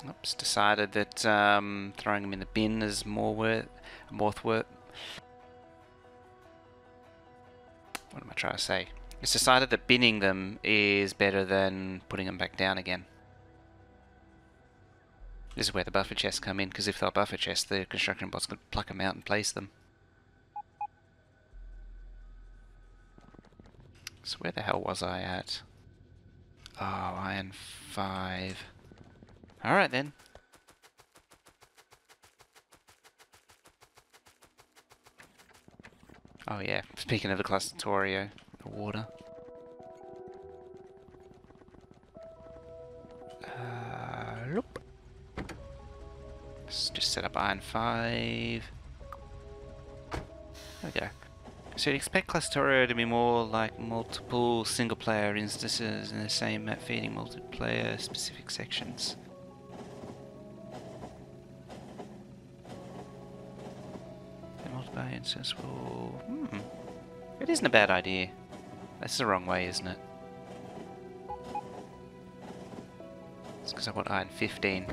Oops, decided that throwing them in the bin is more worth. What am I trying to say? It's decided that binning them is better than putting them back down again. This is where the buffer chests come in, because if they're buffer chests, the construction bots could pluck them out and place them. So where the hell was I at? Oh, iron 5. Alright then. Oh yeah, speaking of the Factorio, the water. Loop. Let's just set up iron 5. There we go. So you'd expect Factorio to be more like multiple single-player instances in the same map feeding multiplayer specific sections. The multiplayer instance will... It isn't a bad idea. That's the wrong way, isn't it? It's because I want iron 15.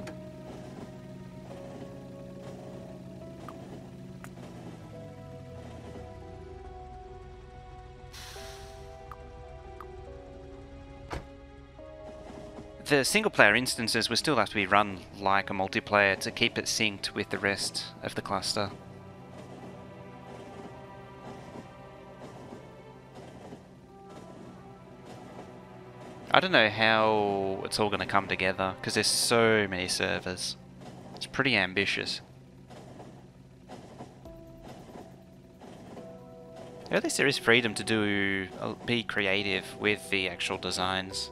The single-player instances will still have to be run like a multiplayer to keep it synced with the rest of the cluster. I don't know how it's all going to come together, because there's so many servers. It's pretty ambitious. At least there is freedom to be creative with the actual designs.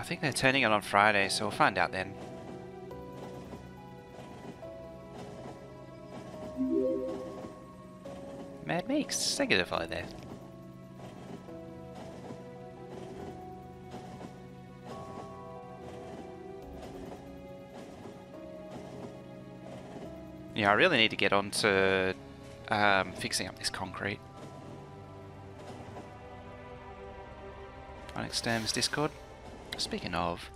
I think they're turning it on Friday, so we'll find out then. Mad Meeks, thank you for follow there. Yeah, I really need to get on to fixing up this concrete. Onyx Dams Discord. Speaking of,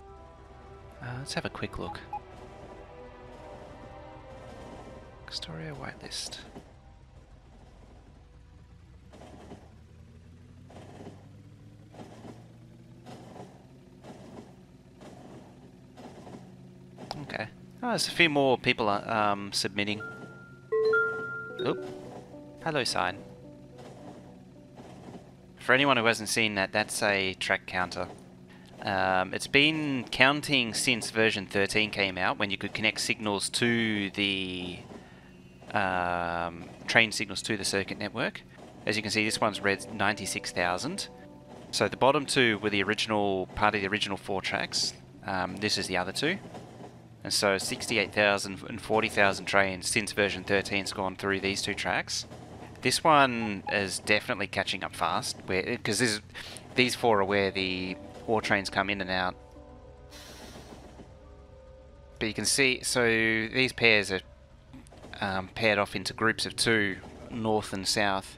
let's have a quick look. Factorio whitelist. Okay. Oh, there's a few more people submitting. Oop. Hello, sign. For anyone who hasn't seen that, that's a track counter. It's been counting since version 13 came out, when you could connect signals to the train signals to the circuit network. As you can see, this one's read 96,000. So the bottom two were the original part of the original 4 tracks. This is the other two. And so 68,000 and 40,000 trains since version 13's gone through these 2 tracks. This one is definitely catching up fast, because these 4 are where the ore trains come in and out. But you can see, so these pairs are paired off into groups of 2, north and south.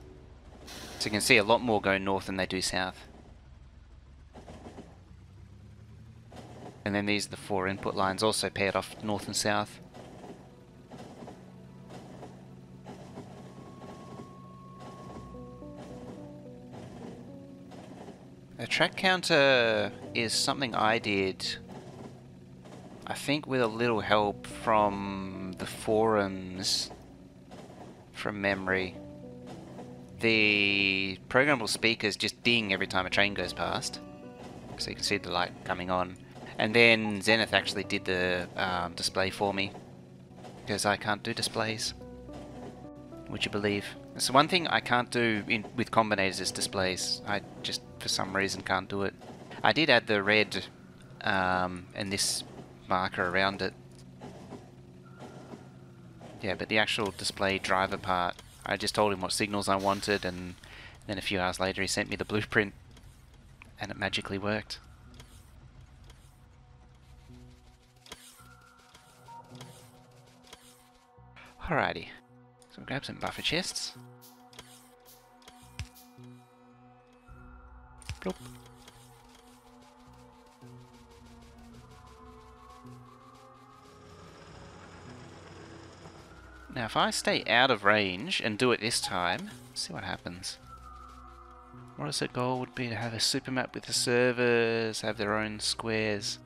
So you can see a lot more go north than they do south. And then these are the 4 input lines, also paired off north and south. A track counter is something I did, I think with a little help from the forums, from memory. The programmable speakers just ding every time a train goes past, so you can see the light coming on. And then Zenith actually did the display for me, because I can't do displays. Would you believe? So one thing I can't do with combinators is displays. I just, for some reason, can't do it. I did add the red and this marker around it. Yeah, but the actual display driver part, I just told him what signals I wanted, and then a few hours later he sent me the blueprint, and it magically worked. Alrighty, so we'll grab some buffer chests. Bloop. Now if I stay out of range and do it this time, let's see what happens. What is the goal would be to have a super map with the servers, have their own squares.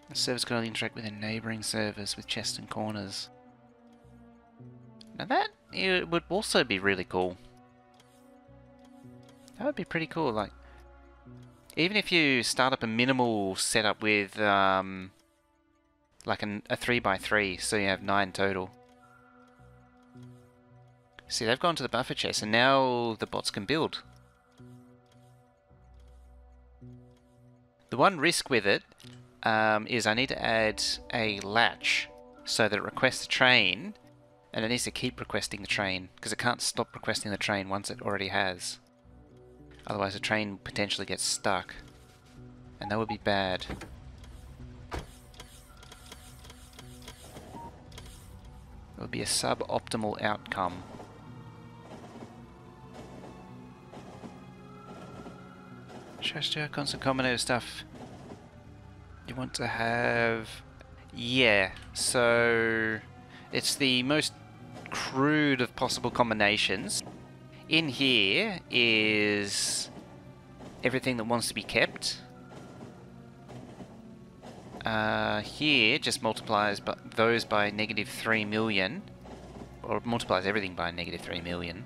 The servers can only interact with their neighbouring servers with chests and corners. Now that it would also be really cool. That would be pretty cool. Like, even if you start up a minimal setup with like a 3x3, so you have 9 total. See, they've gone to the buffer chest, and now the bots can build. The one risk with it is I need to add a latch so that it requests a train, and it needs to keep requesting the train, because it can't stop requesting the train once it already has. Otherwise the train potentially gets stuck, and that would be bad. It would be a suboptimal outcome. Shastia, constant combinator stuff. You want to have... Yeah, so it's the most crude of possible combinations. In here is everything that wants to be kept. Here just multiplies those by -3 million, or multiplies everything by -3 million.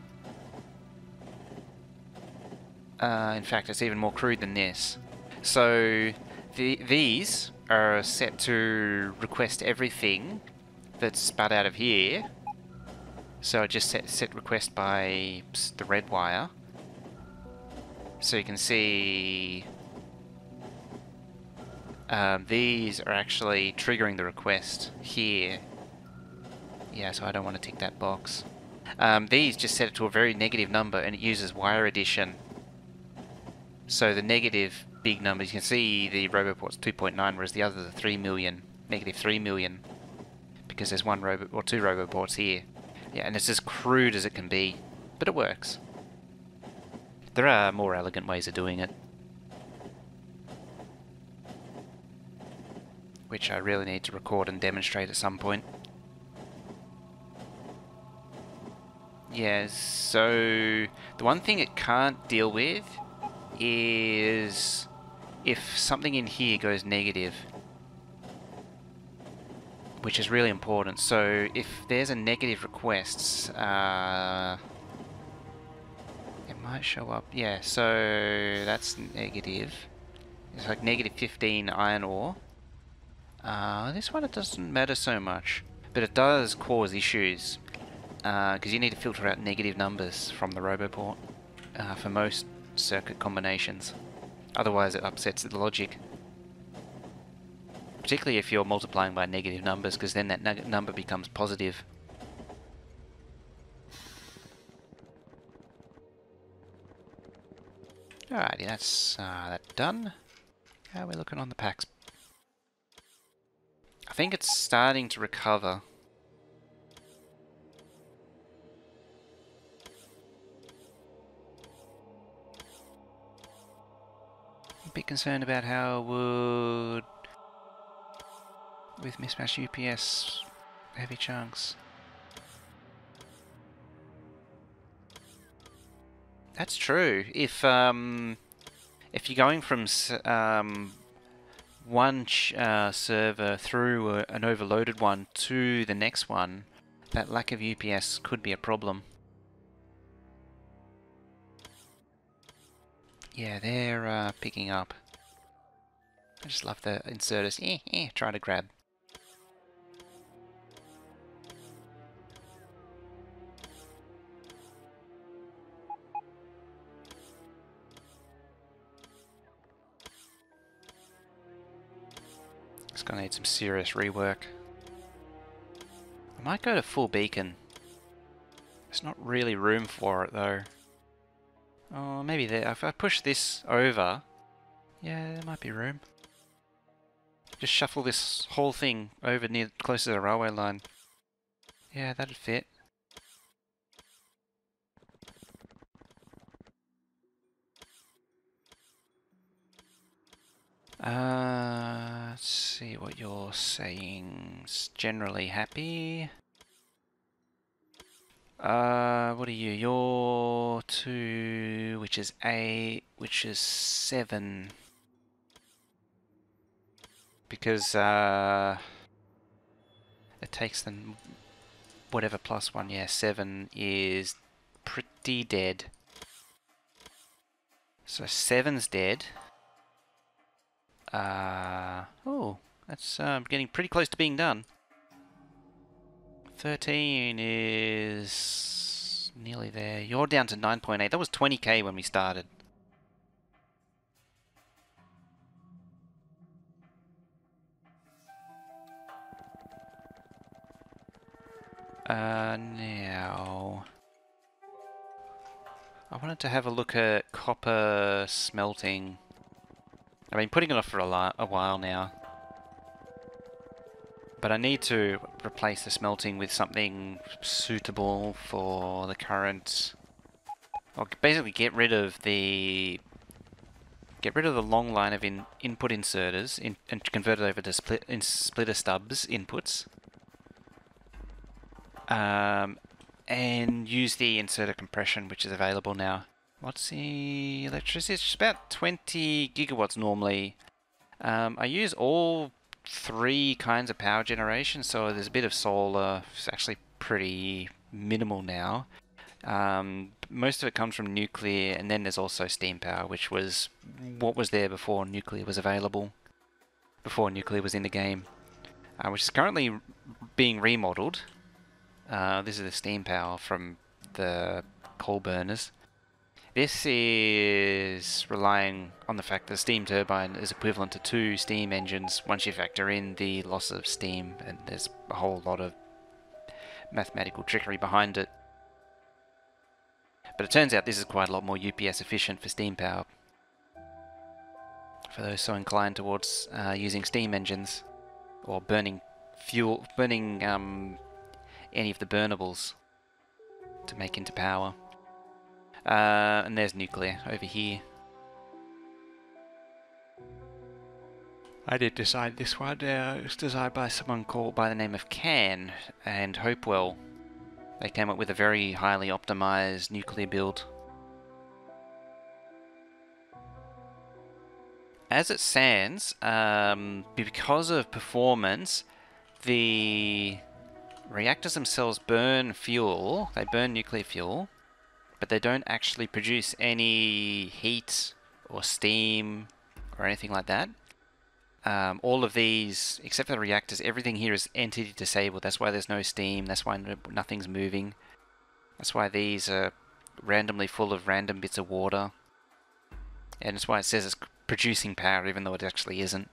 In fact, it's even more crude than this. So these are set to request everything that's spat out of here. So I just set request by the red wire. So you can see these are actually triggering the request here. Yeah, so I don't want to tick that box. These just set it to a very negative number, and it uses wire addition. So the negative big numbers, you can see the Roboport's 2.9, whereas the others are 3 million, -3 million, because there's one robot or 2 Roboports here. Yeah, and it's as crude as it can be, but it works. There are more elegant ways of doing it, which I really need to record and demonstrate at some point. Yeah, so the one thing it can't deal with is if something in here goes negative, which is really important. So if there's a negative request, it might show up. Yeah, so that's negative. It's like negative 15 iron ore. This one, it doesn't matter so much, but it does cause issues because you need to filter out negative numbers from the roboport for most circuit combinations. Otherwise it upsets the logic. Particularly if you're multiplying by negative numbers, because then that number becomes positive. Alrighty, that's that done. How are we looking on the packs? I think it's starting to recover. A bit concerned about how it would with mismatched UPS heavy chunks. That's true. If you're going from one server through an overloaded one to the next one, that lack of UPS could be a problem. Yeah, they're picking up. I just love the inserters. Try to grab. It's gonna need some serious rework. I might go to full beacon. There's not really room for it though. Oh, maybe there. If I push this over, yeah, there might be room. Just shuffle this whole thing over near close to the railway line. Yeah, that'd fit. Let's see what you're saying. Generally happy. What are you? You're 2, which is 8, which is 7. Because, it takes them whatever plus 1, yeah, 7 is pretty dead. So 7's dead. Oh, that's getting pretty close to being done. 13 is nearly there. You're down to 9.8. That was 20k when we started. Now I wanted to have a look at copper smelting. I've been putting it off for a while now. But I need to replace the smelting with something suitable for the current... Or basically get rid of the long line of input inserters and convert it over to splitter stubs inputs. And use the inserter compression, which is available now. What's the electricity? It's about 20 gigawatts normally. I use all 3 kinds of power generation, so there's a bit of solar. It's actually pretty minimal now. Most of it comes from nuclear, and then there's also steam power, which was what was there before nuclear was available, before nuclear was in the game, which is currently being remodeled. This is the steam power from the coal burners. This is relying on the fact that the steam turbine is equivalent to 2 steam engines once you factor in the loss of steam, and there's a whole lot of mathematical trickery behind it. But it turns out this is quite a lot more UPS efficient for steam power. For those so inclined towards using steam engines or burning fuel, burning any of the burnables. to make into power. And there's nuclear over here. I did design this one. It was designed by someone called by the name of Can and Hopewell. They came up with a very highly optimized nuclear build. As it stands, because of performance, the reactors themselves burn fuel. They burn nuclear fuel, but they don't actually produce any heat or steam or anything like that. All of these, except for the reactors, everything here is entity disabled. That's why there's no steam. That's why nothing's moving. That's why these are randomly full of random bits of water. And that's why it says it's producing power, even though it actually isn't.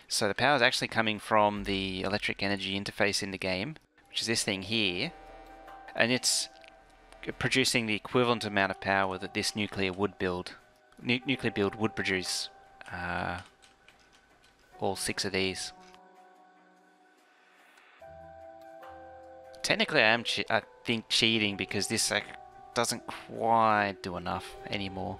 So the power is actually coming from the electric energy interface in the game, which is this thing here. And it's producing the equivalent amount of power that this nuclear would build. Nuclear build would produce. All 6 of these. Technically, I think cheating because this doesn't quite do enough anymore.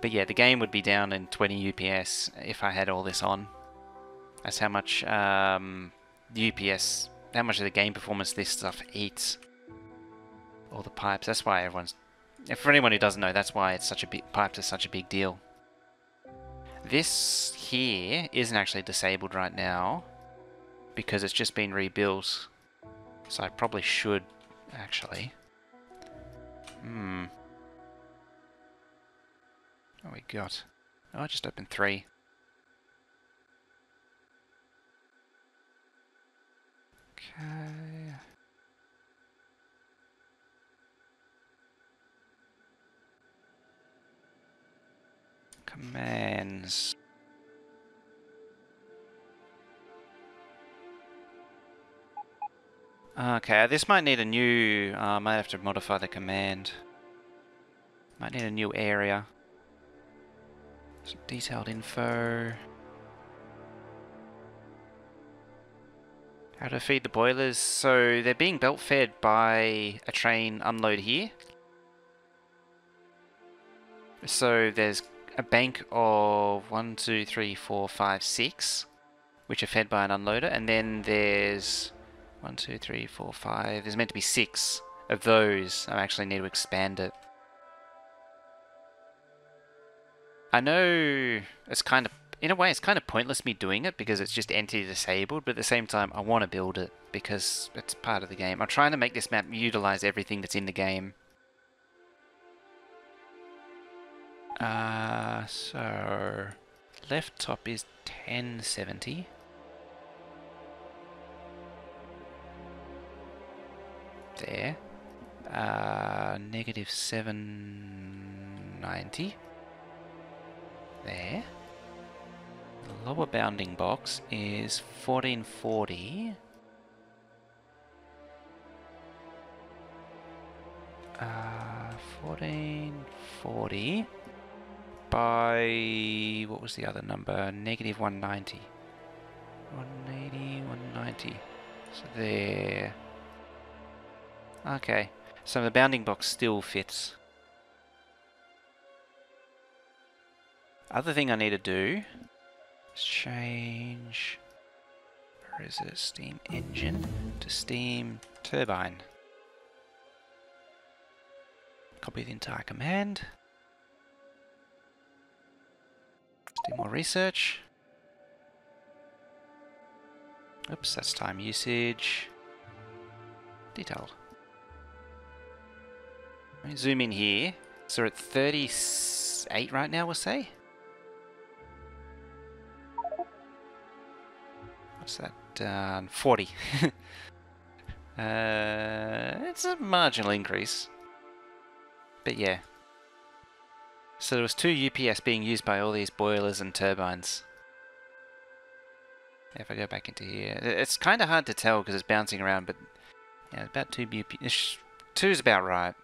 But yeah, the game would be down in 20 UPS if I had all this on. That's how much UPS, how much of the game performance this stuff eats. All the pipes. That's why everyone's. For anyone who doesn't know, that's why it's such a big. Pipes are such a big deal. This here isn't actually disabled right now because it's just been rebuilt. So I probably should actually. What we got? Oh, I just opened 3. Okay. Commands. Okay, this might need a new... I might have to modify the command. Might need a new area. Some detailed info. How to feed the boilers. So they're being belt fed by a train unload here. So there's a bank of 1, 2, 3, 4, 5, 6, which are fed by an unloader, and then there's 1, 2, 3, 4, 5. There's meant to be 6 of those. I actually need to expand it. I know it's kind of, in a way, it's kind of pointless me doing it because it's just entity disabled, but at the same time, I want to build it because it's part of the game. I'm trying to make this map utilize everything that's in the game. So left top is 1070. There. Negative 790. There. The lower bounding box is 1440. 1440 by, what was the other number? Negative 190. 180, 190. So there. Okay, so the bounding box still fits. Other thing I need to do is change, where is it, steam engine to steam turbine. Copy the entire command. Let's do more research. Oops, that's time usage. Detailed. Let me zoom in here. So we're at 38 right now, we'll say. What's that? 40. It's a marginal increase. But yeah. So there was 2 UPS being used by all these boilers and turbines. If I go back into here, it's kind of hard to tell because it's bouncing around, but yeah, about 2 UPS. 2 is about right.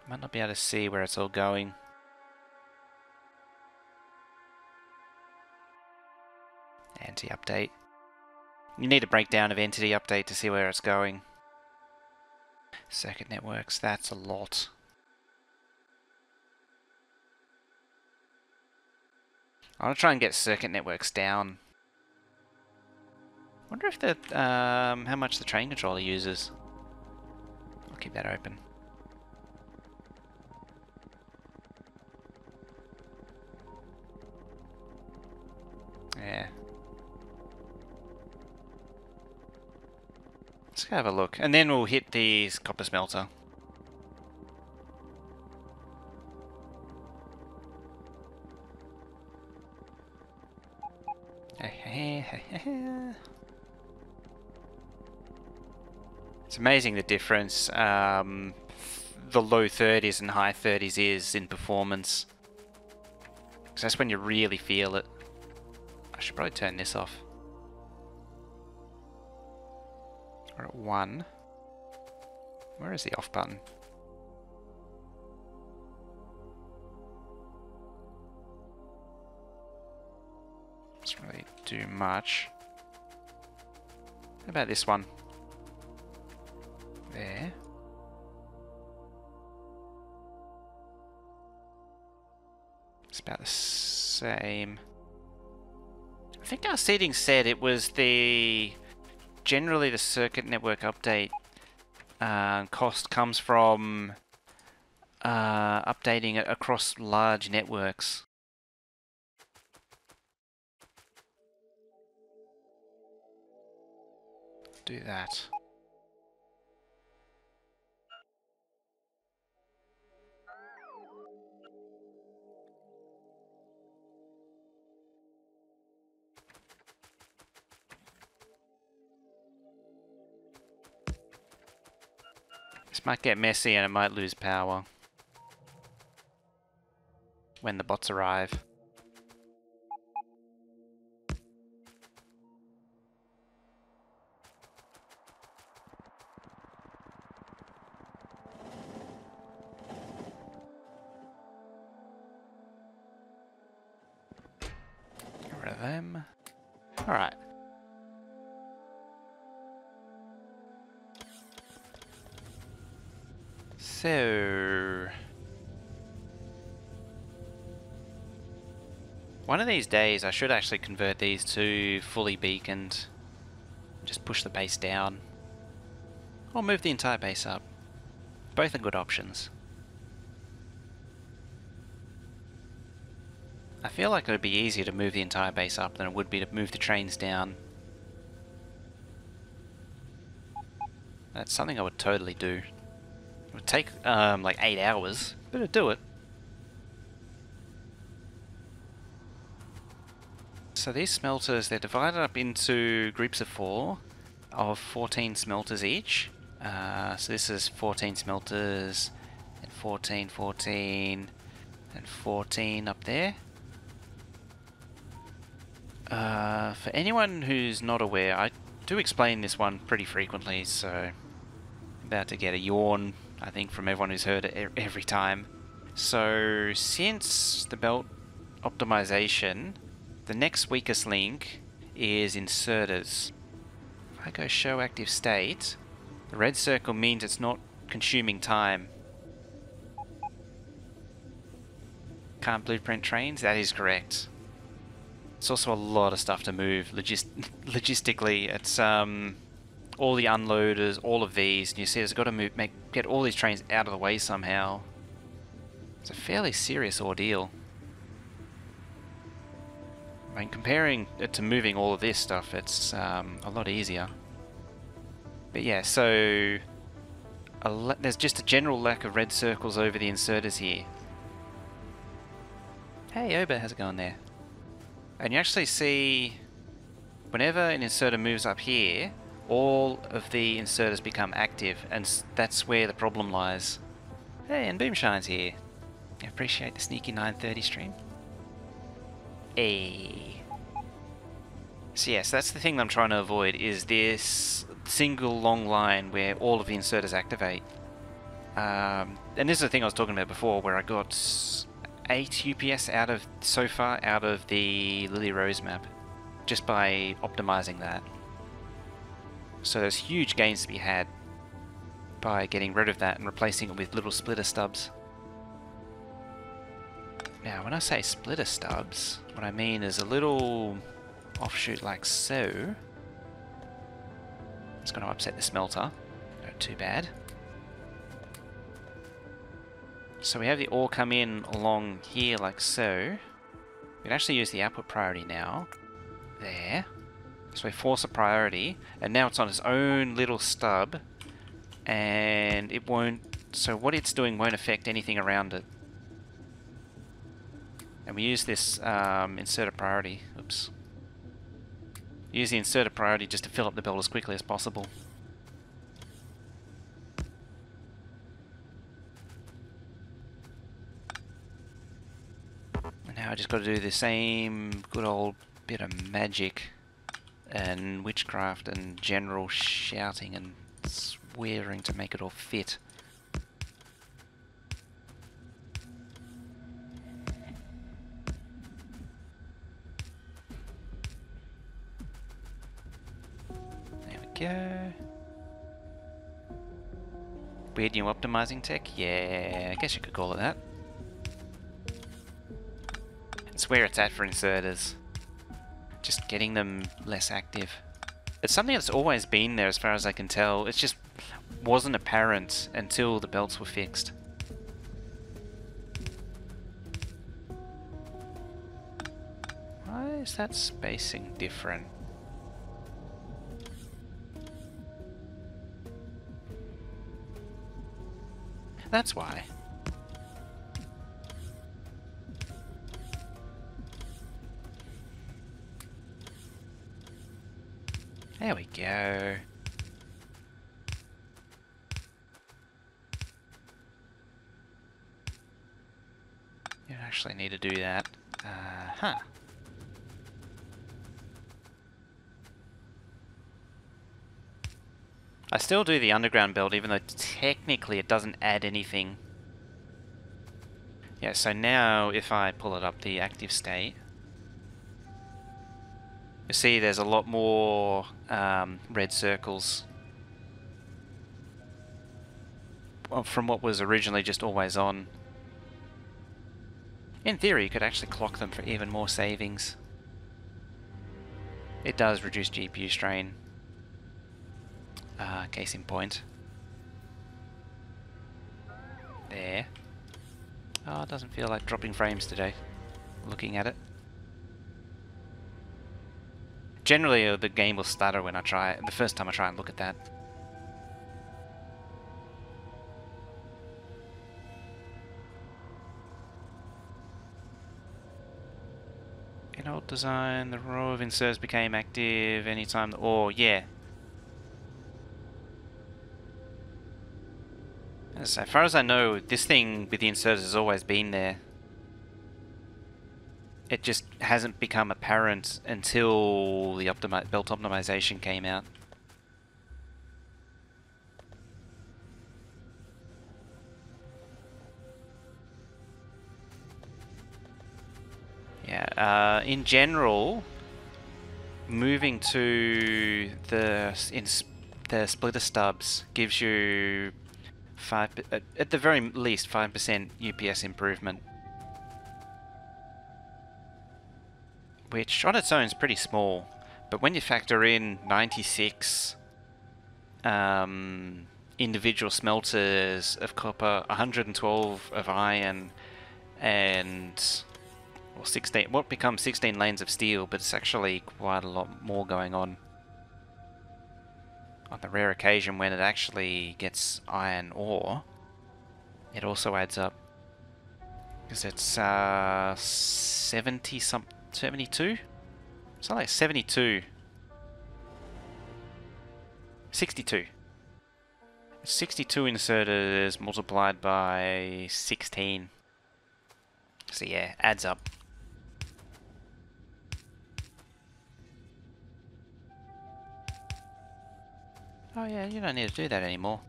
Might not be able to see where it's all going. Anti-update. You need a breakdown of entity update to see where it's going. Circuit networks, that's a lot. I want to try and get circuit networks down. Wonder if the how much the train controller uses. I'll keep that open. Yeah. Let's go have a look, and then we'll hit the copper smelter. It's amazing the difference the low 30s and high 30s is in performance. Because that's when you really feel it. I should probably turn this off. We're at 1. Where is the off button? Doesn't really do much. How about this one? There. It's about the same. I think our settings said it was generally the circuit network update cost comes from updating it across large networks. Do that. This might get messy and it might lose power when the bots arrive. Get rid of them. Alright. So, one of these days I should actually convert these to fully beaconed. Just push the base down. Or move the entire base up. Both are good options. I feel like it would be easier to move the entire base up than it would be to move the trains down. That's something I would totally do. It would take like 8 hours, but I'd do it. So these smelters, they're divided up into groups of 4 of 14 smelters each. So this is 14 smelters, and 14, 14, and 14 up there. For anyone who's not aware, I do explain this one pretty frequently, so I'm about to get a yawn, I think, from everyone who's heard it every time. So since the belt optimization, the next weakest link is inserters. If I go show active state, the red circle means it's not consuming time. Can't blueprint trains? That is correct. It's also a lot of stuff to move logistically. It's all the unloaders, all of these. And you see, it's got to get all these trains out of the way somehow. It's a fairly serious ordeal. I mean, comparing it to moving all of this stuff, it's a lot easier. But yeah, so there's just a general lack of red circles over the inserters here. Hey, Oba, how's it going there? And you actually see, whenever an inserter moves up here, all of the inserters become active, and that's where the problem lies. Hey, and Boomshine's here. I appreciate the sneaky 9:30 stream. Hey. So yes, that's the thing that I'm trying to avoid, is this single long line where all of the inserters activate. And this is the thing I was talking about before, where I got 8 UPS so far out of the Lily Rose map, just by optimizing that. So there's huge gains to be had by getting rid of that and replacing it with little splitter stubs. Now, when I say splitter stubs, what I mean is a little offshoot like so. It's going to upset the smelter. Not too bad. So we have the ore come in along here like so. We can actually use the output priority now. There. So we force a priority, and now it's on its own little stub, and it won't, so what it's doing won't affect anything around it. And we use this inserter priority, oops. Use the inserter priority just to fill up the belt as quickly as possible. And now I just got to do the same good old bit of magic and witchcraft and general shouting and swearing to make it all fit. There we go. Weird new optimizing tech? Yeah, I guess you could call it that. It's where it's at for inserters. Just getting them less active. It's something that's always been there as far as I can tell. It just wasn't apparent until the belts were fixed. Why is that spacing different? That's why. There we go. You don't actually need to do that. Huh. I still do the underground build, even though technically it doesn't add anything. Yeah, so now if I pull it up, the active state, you see there's a lot more red circles from what was originally just always on. In theory, you could actually clock them for even more savings. It does reduce GPU strain. Case in point. There. Oh, it doesn't feel like dropping frames today, looking at it. Generally, the game will stutter when I try it, the first time I try and look at that. In old design, the row of inserts became active anytime the ore, yeah. As far as I know, this thing with the inserters has always been there. It just hasn't become apparent until the belt optimization came out. Yeah, in general, moving to the splitter stubs gives you at the very least 5% UPS improvement, which on its own is pretty small, but when you factor in 96 individual smelters of copper, 112 of iron, and well, 16, what becomes 16 lanes of steel, but it's actually quite a lot more going on the rare occasion when it actually gets iron ore. It also adds up, because it's 72? It's not like 72. 62. 62 inserters multiplied by 16. So yeah, adds up. Oh yeah, you don't need to do that anymore.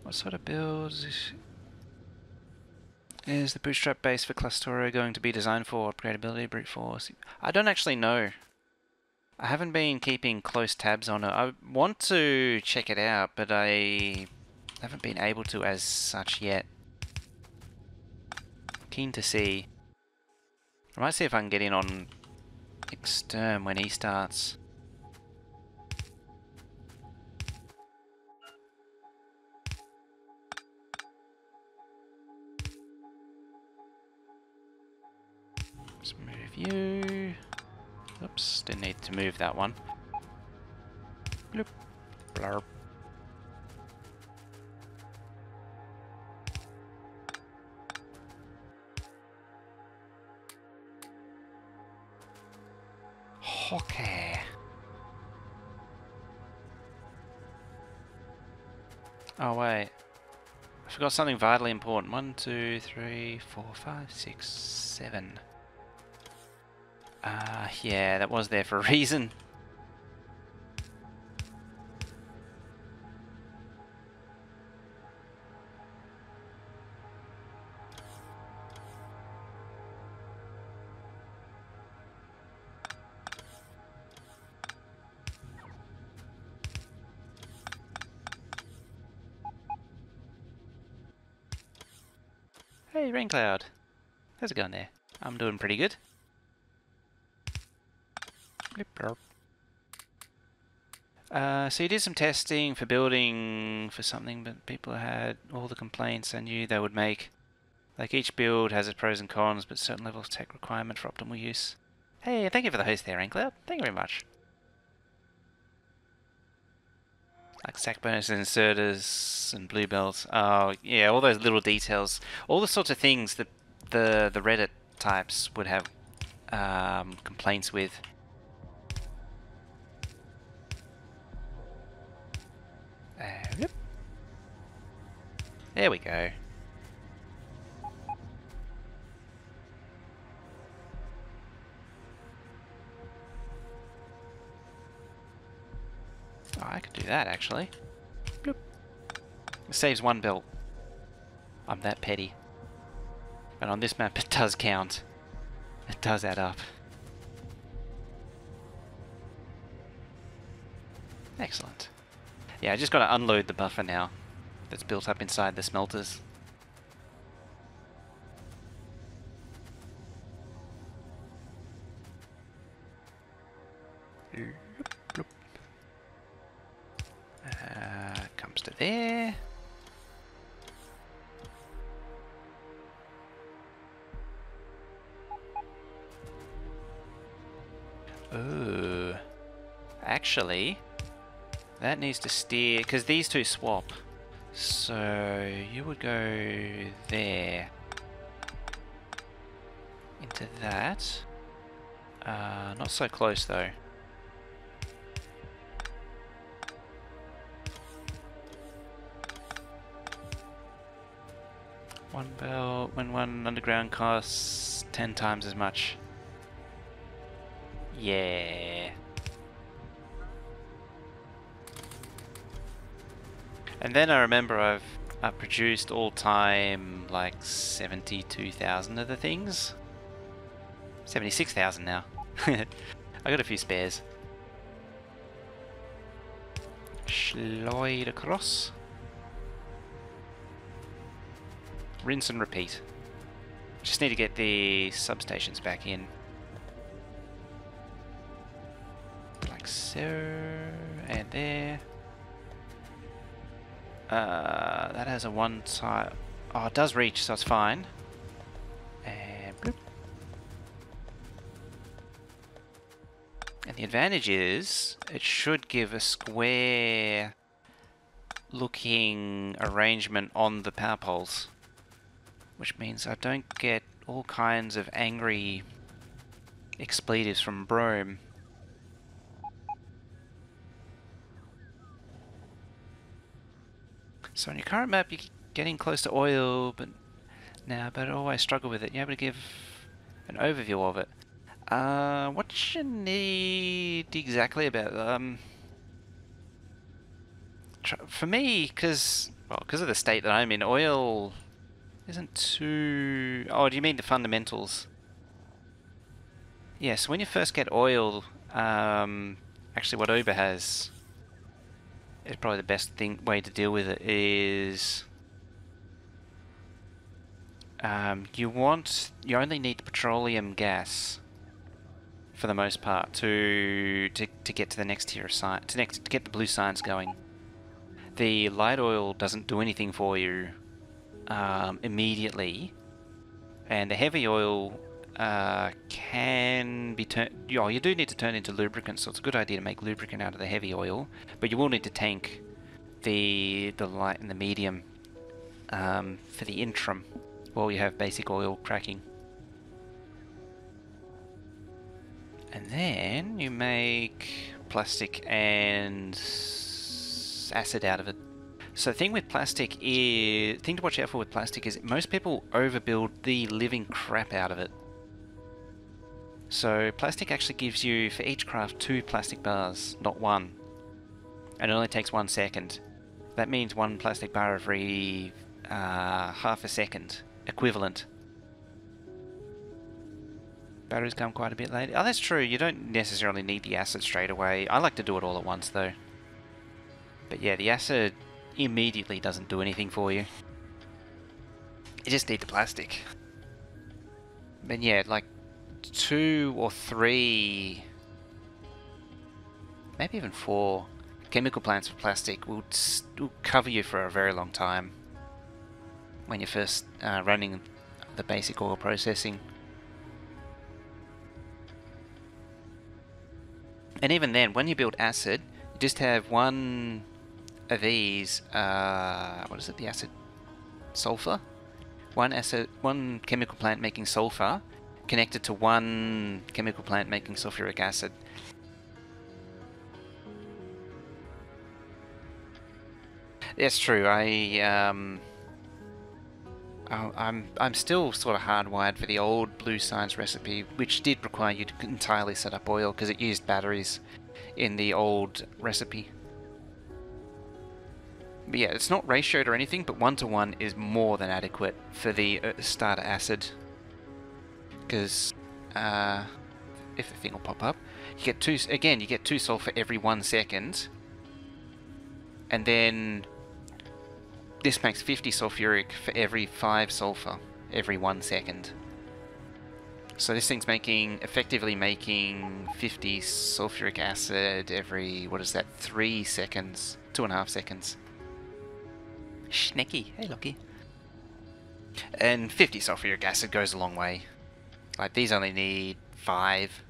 What sort of builds? Is the bootstrap base for Factorio going to be designed for upgradability, brute force? I don't actually know. I haven't been keeping close tabs on it. I want to check it out, but I haven't been able to as such yet. Keen to see. I might see if I can get in on Exterm when he starts. Let's move you. Oops, didn't need to move that one. Bloop. Blarp. Okay. Oh wait. I forgot something vitally important. 1, 2, 3, 4, 5, 6, 7. Yeah, that was there for a reason. Hey, Raincloud. How's it going there? I'm doing pretty good. So you did some testing for building for something, but people had all the complaints I knew they would make. Like each build has its pros and cons, but certain levels of tech requirement for optimal use. Hey, thank you for the host there, Raincloud. Thank you very much. Like stack bonus inserters and blue belts. Oh, yeah, all those little details. All the sorts of things that the Reddit types would have complaints with. Yep. There we go. Oh, I could do that actually. Bloop. It saves 1 belt. I'm that petty. And on this map it does count. It does add up. Excellent. Yeah, I just gotta unload the buffer now that's built up inside the smelters. Comes to there. Ooh. Actually, that needs to steer, because these two swap. So you would go there. Into that. Not so close though. One belt when one underground costs 10 times as much. Yeah. And then I remember I've produced all time like 72,000 of the things. 76,000 now. I got a few spares. Slide across. Rinse and repeat. Just need to get the substations back in. Like so. And there. That has a one type. Oh, it does reach, so it's fine. And bloop. And the advantage is it should give a square looking arrangement on the power poles, which means I don't get all kinds of angry expletives from Brome. So on your current map you're getting close to oil, but I always struggle with it. You're able to give an overview of it. What you need exactly about for me, because of the state that I'm in, oil isn't too... Oh, do you mean the fundamentals? Yeah, so when you first get oil, actually what Uber has is probably the best way to deal with it is you only need petroleum gas for the most part to get to the next tier of sign to get the blue signs going. The light oil doesn't do anything for you immediately, and the heavy oil can be turned. You do need to turn into lubricant, so it's a good idea to make lubricant out of the heavy oil, but you will need to tank the light and the medium for the interim while you have basic oil cracking. And then you make plastic and acid out of it. So the thing with plastic is, thing to watch out for with plastic is most people overbuild the living crap out of it. So plastic actually gives you, for each craft, 2 plastic bars, not 1. And it only takes 1 second. That means 1 plastic bar every half a second, equivalent. Batteries come quite a bit later. Oh, that's true, you don't necessarily need the acid straight away. I like to do it all at once though. But yeah, the acid immediately doesn't do anything for you. You just need the plastic. But yeah, like 2 or 3, maybe even 4 chemical plants for plastic will cover you for a very long time when you're first running the basic oil processing. And even then, when you build acid, you just have 1 of these, what is it, the acid? Sulfur? 1 chemical plant making sulfur connected to 1 chemical plant making sulfuric acid. That's true. I'm still sort of hardwired for the old blue science recipe, which did require you to entirely set up oil because it used batteries in the old recipe. But yeah, it's not ratioed or anything, but 1-to-1 is more than adequate for the starter acid. Because if the thing will pop up, you get 2. Again, you get 2 sulfur every 1 second, and then this makes 50 sulfuric for every 5 sulfur every 1 second. So this thing's effectively making 50 sulfuric acid every, what is that, 3 seconds, 2.5 seconds. Schnecky, hey Lockie. And 50 sulfuric acid goes a long way. Like these only need 5.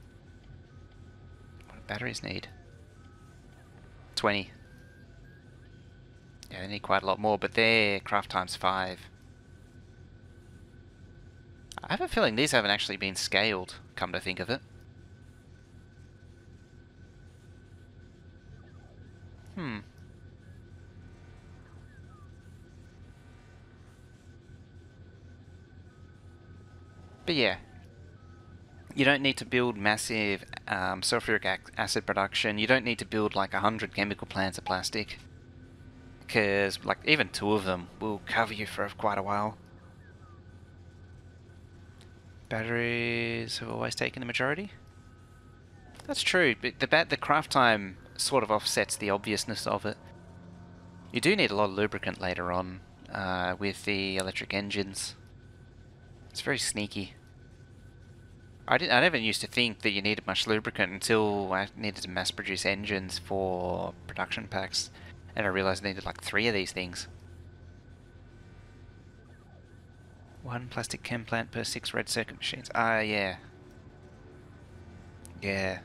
What do batteries need? 20. Yeah, they need quite a lot more, but they're craft times 5. I have a feeling these haven't actually been scaled, come to think of it. But yeah, you don't need to build massive sulfuric acid production. You don't need to build like 100 chemical plants of plastic, because like even 2 of them will cover you for quite a while. Batteries have always taken the majority. That's true, but the craft time sort of offsets the obviousness of it. You do need a lot of lubricant later on with the electric engines. It's very sneaky. I never used to think that you needed much lubricant until I needed to mass produce engines for production packs, and I realized I needed like 3 of these things. 1 plastic chem plant per 6 red circuit machines. Ah, yeah. Yeah.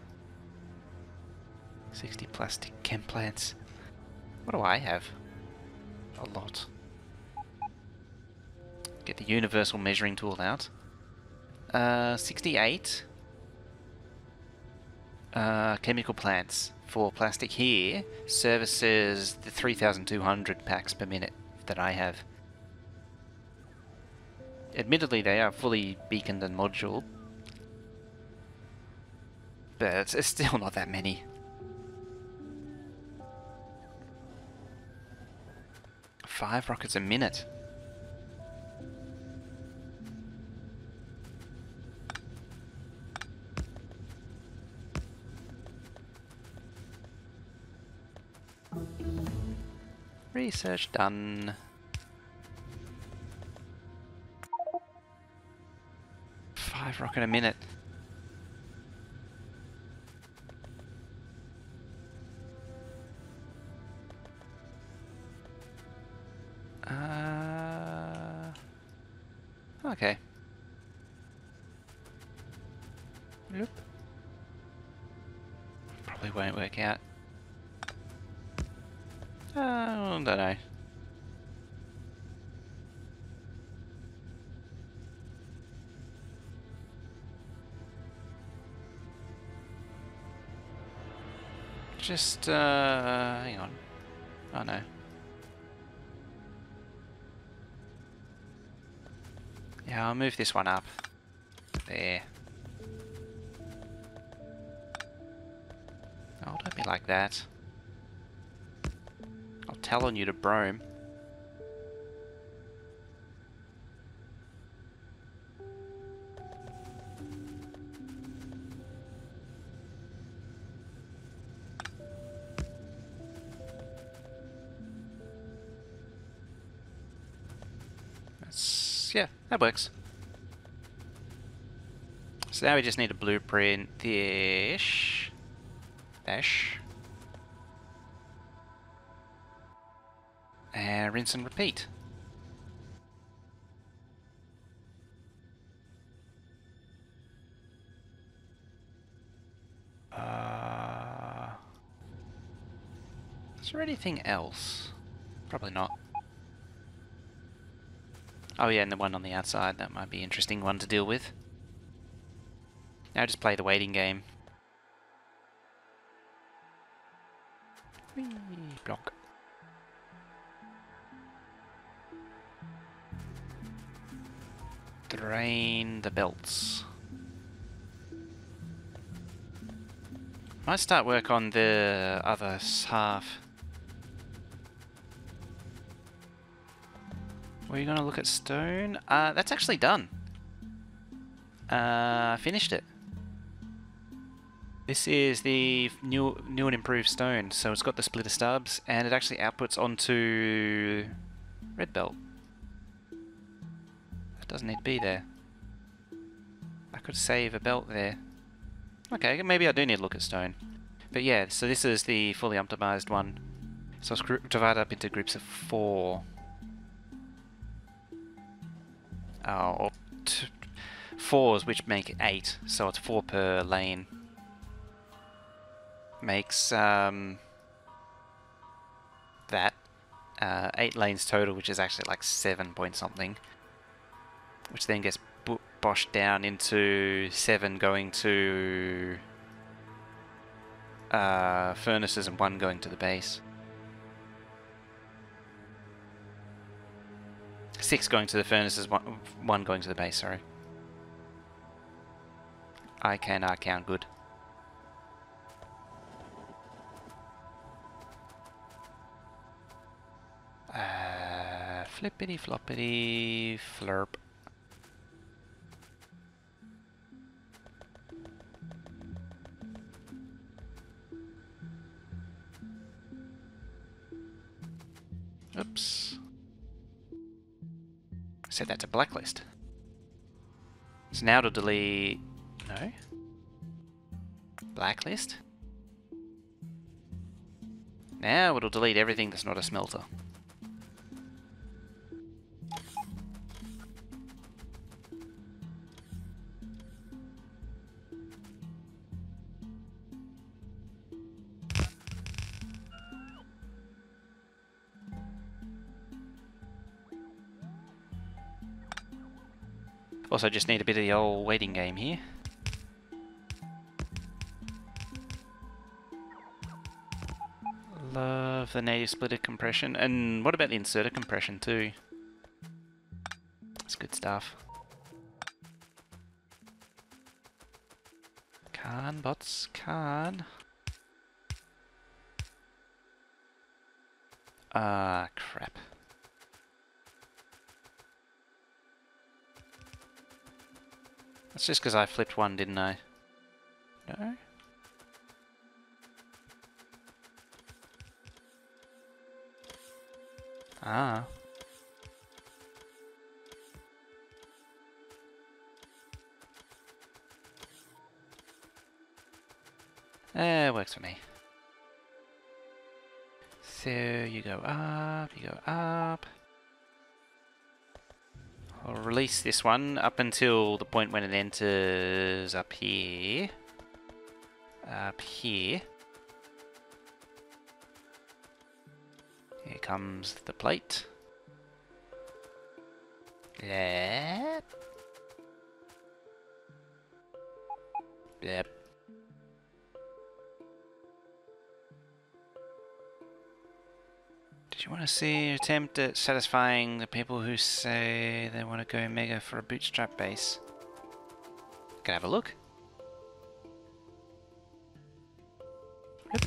60 plastic chem plants. What do I have? A lot. Get the universal measuring tool out. 68 chemical plants for plastic here services the 3,200 packs per minute that I have. Admittedly, they are fully beaconed and moduled, but it's still not that many. 5 rockets a minute. Research done. Five rocket a minute. Okay. Yep. Probably won't work out. I don't know. Just, hang on. Oh no. Yeah, I'll move this one up. There. Oh, don't be like that. I'll tell on you to brome. Yeah, that works. So now we just need a blueprint this. Dash. And rinse and repeat. Is there anything else? Probably not. Oh yeah, and the one on the outside, that might be an interesting one to deal with. Now just play the waiting game. Whee, block. Drain the belts. Might start work on the other half. Were you going to look at stone? That's actually done. Finished it. This is the new and improved stone. So it's got the splitter stubs and it actually outputs onto red belt. That doesn't need to be there. I could save a belt there. Okay, maybe I do need to look at stone. But yeah, so this is the fully optimized one. So it's divided up into groups of 4. Or 4s, which make 8, so it's 4 per lane. Makes that 8 lanes total, which is actually like 7 point something, which then gets boshed down into 7 going to furnaces and 1 going to the base. 6 going to the furnaces, 1 going to the base, sorry. I can count good. Flippity floppity flurp. Oops. Set that to blacklist. So now to delete... No? Blacklist? Now it'll delete everything that's not a smelter. Also just need a bit of the old waiting game here. Love the native splitter compression. And what about the inserter compression too? That's good stuff. Can, bots, can. Ah, crap. That's just because I flipped one, didn't I? No? Ah. Works for me. So you go up, you go up. I'll release this one up until the point when it enters up here. Up here. Here comes the plate. Yep. Yep. Did you want to see an attempt at satisfying the people who say they want to go mega for a bootstrap base? Can I have a look? Yep.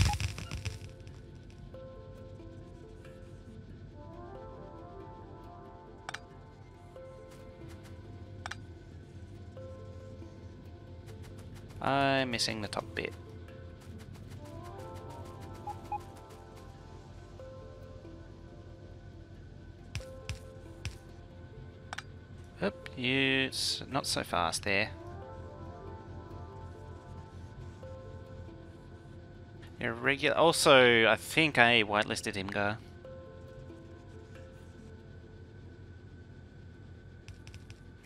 I'm missing the top bit. Oop, not so fast there. You're regular. Also, I think I whitelisted Imgar.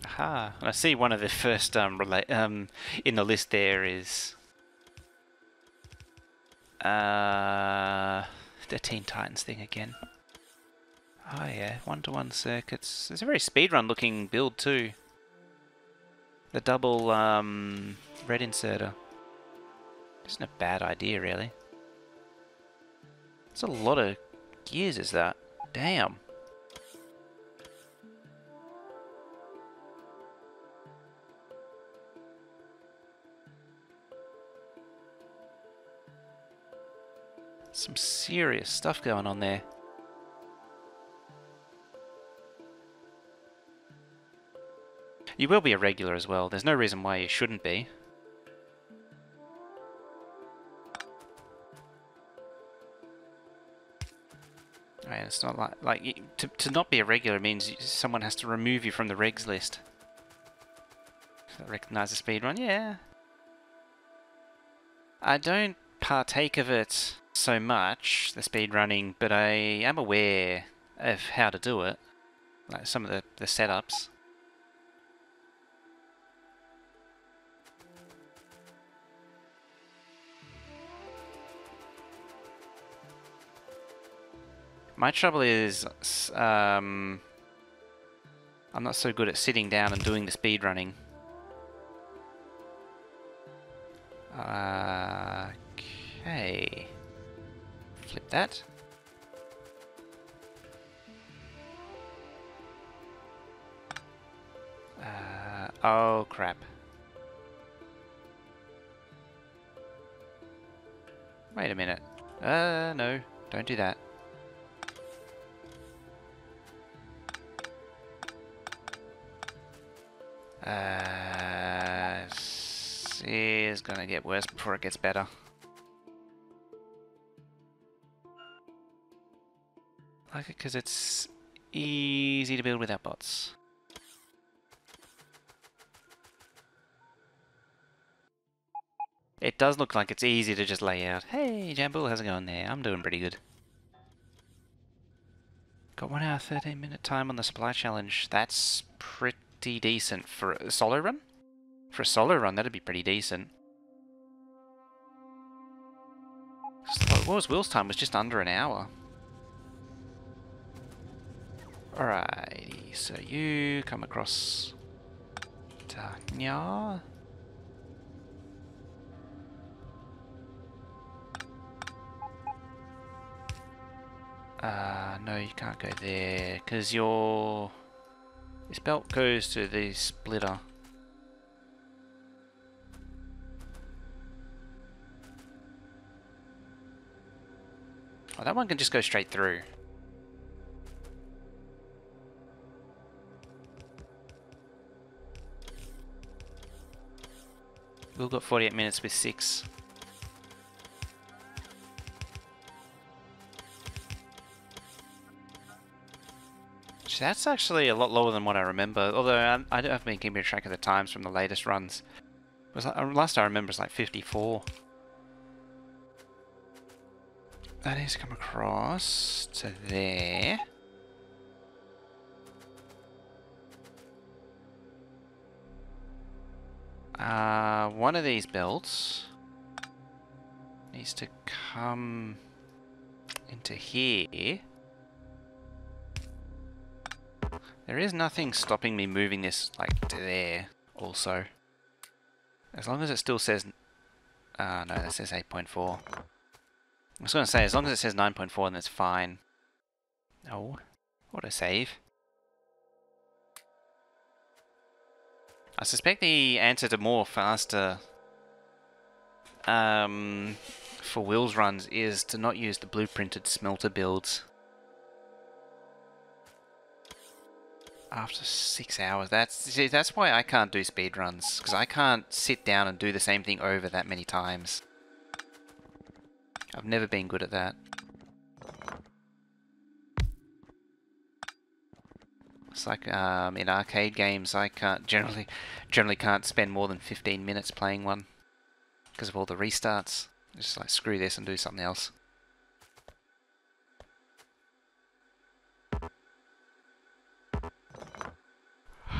Aha! And I see one of the first in the list there is the Teen Titans thing again. Oh yeah, one-to-one circuits. It's a very speedrun looking build too. The double red inserter. Isn't a bad idea really. It's a lot of gears, is that? Damn. Some serious stuff going on there. You will be a regular as well. There's no reason why you shouldn't be. Right, it's not like to not be a regular means someone has to remove you from the regs list. So recognize the speedrun, yeah. I don't partake of it so much, the speedrunning, but I am aware of how to do it. Like some of the setups. My trouble is, I'm not so good at sitting down and doing the speedrunning. Okay. Flip that. Oh crap. Wait a minute. No, don't do that. This is gonna get worse before it gets better. I like it because it's easy to build without bots. It does look like it's easy to just lay out. Hey, Jambool, how's it going there? I'm doing pretty good. Got 1 hour 13-minute time on the supply challenge. That's pretty decent for a solo run. For a solo run, that'd be pretty decent. What was Will's time? It was just under an hour. Alrighty, so you come across Tanya. No, you can't go there, because this belt goes to the splitter. Oh, that one can just go straight through. We've got 48 minutes with 6. That's actually a lot lower than what I remember, although I haven't been keeping track of the times from the latest runs. It was last I remember was like 54. That needs to come across to there. One of these belts needs to come into here. There is nothing stopping me moving this like to there also. As long as it still says... no, that says 8.4. I was going to say, as long as it says 9.4, then it's fine. Oh, autosave. I suspect the answer to more faster for Will's runs is to not use the blueprinted smelter builds. After 6 hours, that's why I can't do speed runs, because I can't sit down and do the same thing over that many times. I've never been good at that. It's like in arcade games, I can't generally can't spend more than 15 minutes playing one because of all the restarts. Just like screw this and do something else.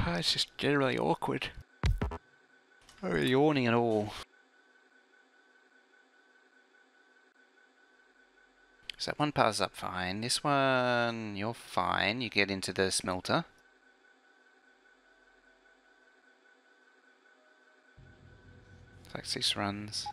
It's just generally awkward. Not really yawning at all. So that one passes up fine. This one, you're fine. You get into the smelter. It's like 6 runs.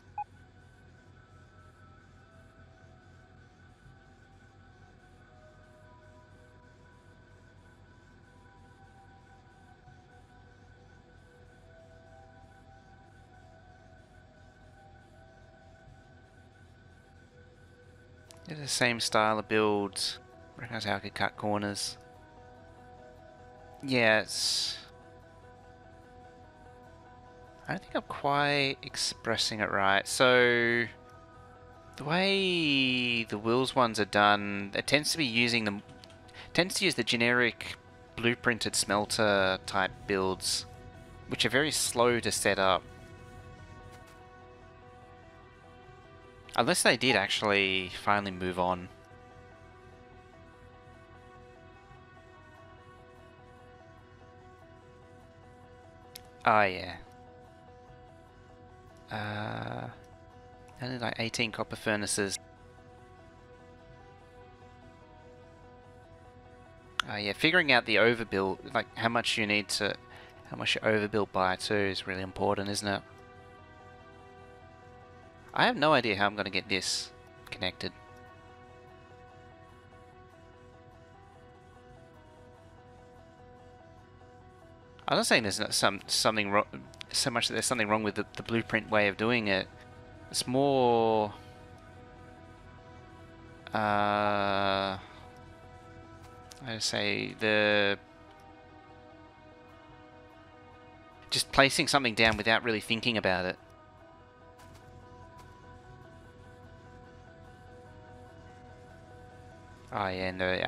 It's the same style of build. Recognize how I could cut corners. Yeah, it's... I don't think I'm quite expressing it right. So, the way the Wills ones are done, it tends to be using the... tends to use the generic blueprinted smelter type builds, which are very slow to set up. Unless they did actually finally move on. Oh yeah. Only like 18 copper furnaces. Yeah, figuring out the overbuild, like how much you overbuild by too is really important, isn't it? I have no idea how I'm going to get this connected. I'm not saying there's not something wrong, so much that there's something wrong with the blueprint way of doing it. It's more... I say just placing something down without really thinking about it. Oh yeah, and the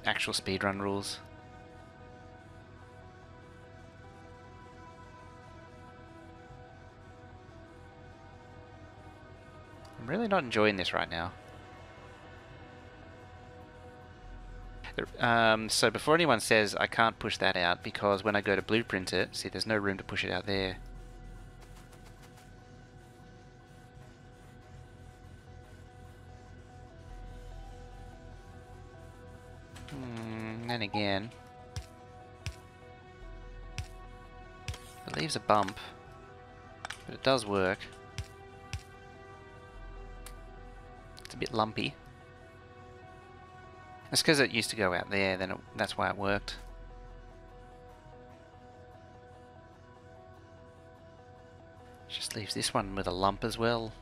actual speedrun rules. I'm really not enjoying this right now. So before anyone says I can't push that out, because when I go to blueprint it, see there's no room to push it out there. Then again, it leaves a bump, but it does work. It's a bit lumpy. It's because it used to go out there, then that's why it worked. Just leaves this one with a lump as well.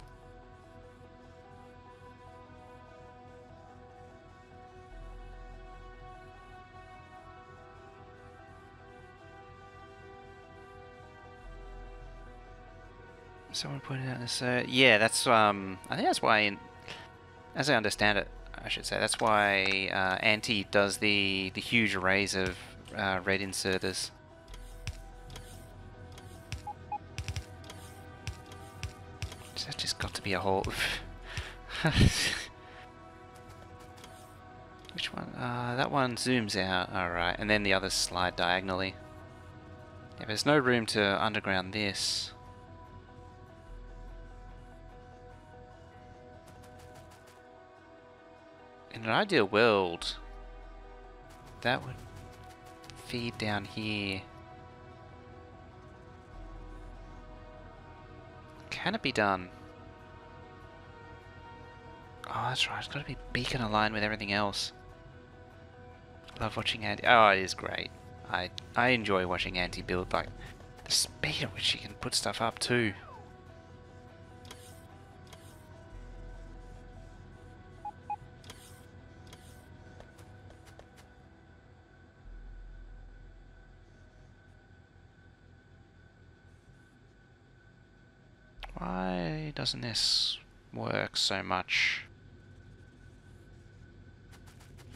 Someone pointed out this. Yeah, that's I think that's why, as I understand it, I should say. That's why Anti does the huge arrays of red inserters. So that's just got to be a whole... Which one? That one zooms out. Alright, and then the others slide diagonally. Yeah, there's no room to underground this. In an ideal world, that would feed down here. Can it be done? Oh, that's right. It's got to be beacon aligned with everything else. Love watching Anti. Oh, it is great. I enjoy watching Anti build, like the speed at which she can put stuff up too. Why doesn't this work so much?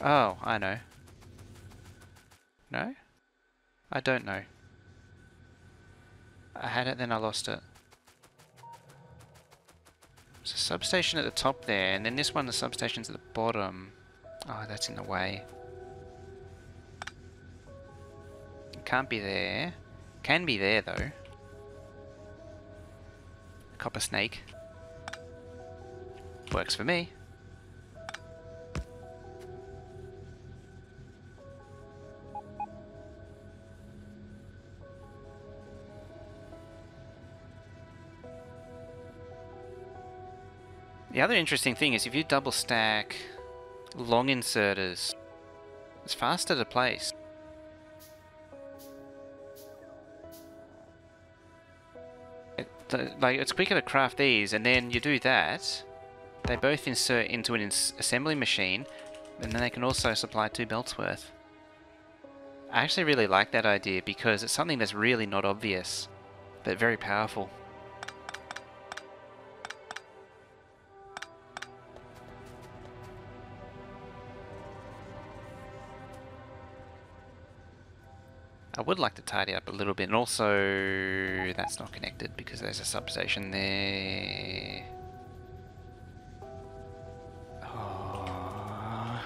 Oh, I know. No? I don't know. I had it, then I lost it. There's a substation at the top there, and then this one, the substation's at the bottom. Oh, that's in the way. It can't be there. Can be there, though. Copper snake. Works for me. The other interesting thing is if you double stack long inserters, it's faster to place. Like, it's quicker to craft these, and then you do that, they both insert into an assembly machine, and then they can also supply 2 belts worth. I actually really like that idea because it's something that's really not obvious, but very powerful. I would like to tidy up a little bit, and also that's not connected because there's a substation there. Oh.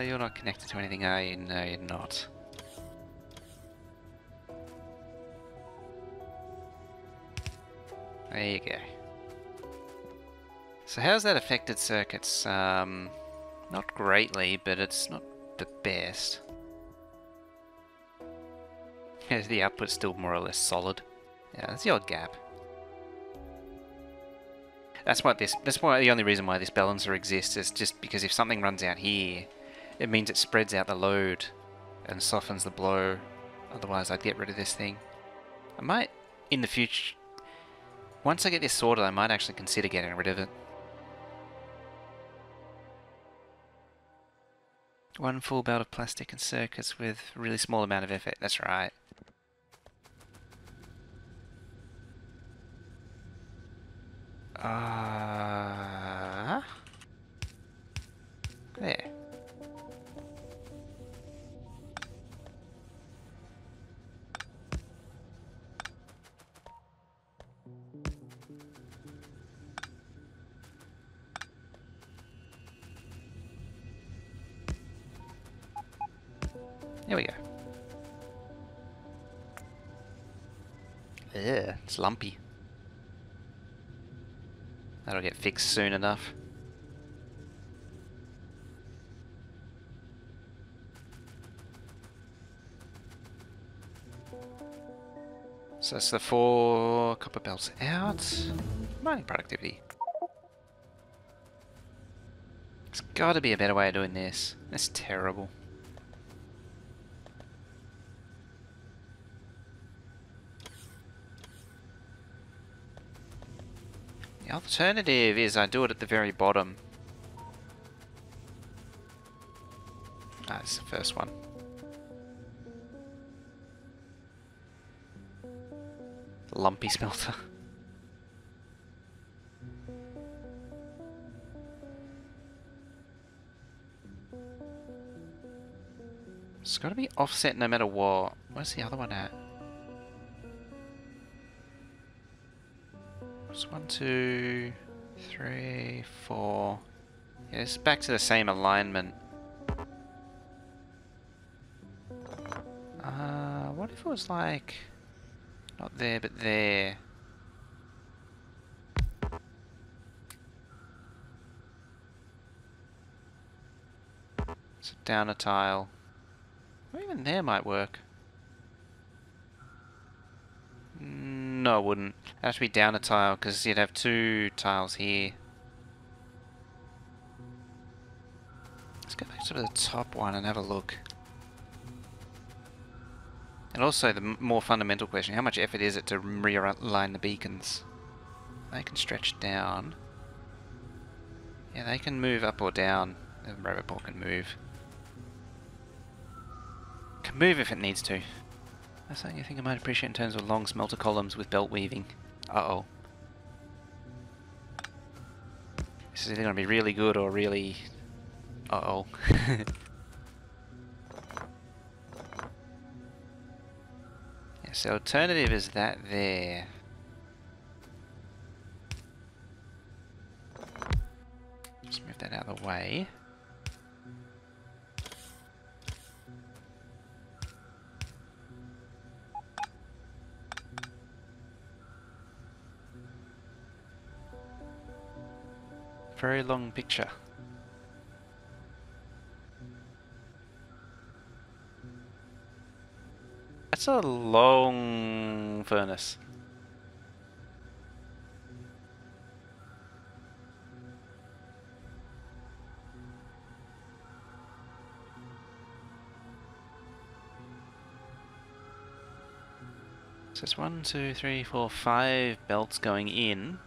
You're not connected to anything, are you? No, you're not. There you go. So how's that affected circuits? Not greatly, but it's not the best. The output's still more or less solid. Yeah, that's the odd gap. That's why the only reason why this balancer exists is just because if something runs out here, it means it spreads out the load and softens the blow. Otherwise I'd get rid of this thing. I might, in the future, once I get this sorted, I might actually consider getting rid of it. One full belt of plastic and circuits with a really small amount of effort, that's right. There. There we go. Yeah, it's lumpy. That'll get fixed soon enough. So that's the 4 copper belts out. Mining productivity. There's got to be a better way of doing this. That's terrible. The alternative is I do it at the very bottom. it's the first one. Lumpy smelter. It's got to be offset no matter what. Where's the other one at? It's 1, 2, 3, 4. Yeah, it's back to the same alignment. What if it was like not there but there? So down a tile. Or even there might work. No, it wouldn't. It has to be down a tile because you'd have 2 tiles here. Let's go back to the top one and have a look. And also the more fundamental question, how much effort is it to realign the beacons? They can stretch down. Yeah, they can move up or down. The robot ball can move. Can move if it needs to. That's something you think I might appreciate in terms of long smelter columns with belt weaving. Uh-oh. This is either going to be really good or really... Uh-oh. Yeah, so alternative is that there. Just move that out of the way. Very long picture. That's a long furnace. So it's 1, 2, 3, 4, 5 belts going in.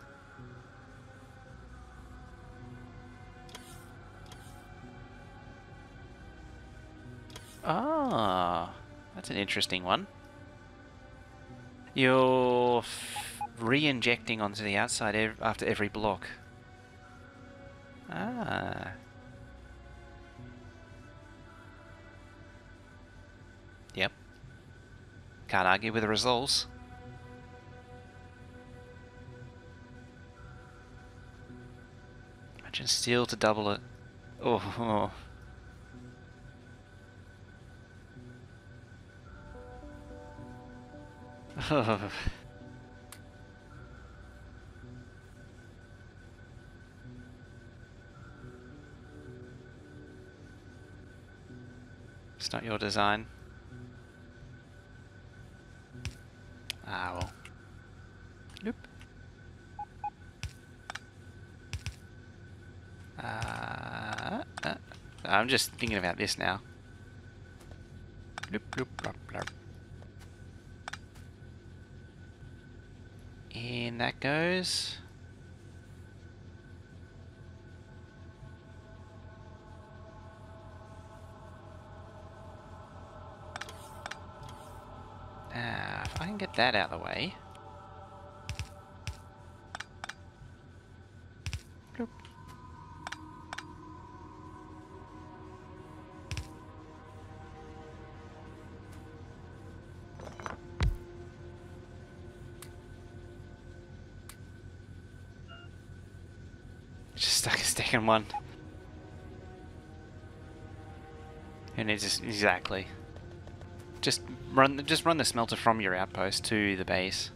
Ah, that's an interesting one. You're re-injecting onto the outside after every block. Ah. Yep. Can't argue with the results. Imagine steel to double it. Oh. It's not your design. Ah, well. Nope. I'm just thinking about this now. Bloop, bloop, blop, blop. In that goes. If I can get that out of the way. Bloop. Just stuck a stick in one. And it's just exactly. Just run the smelter from your outpost to the base.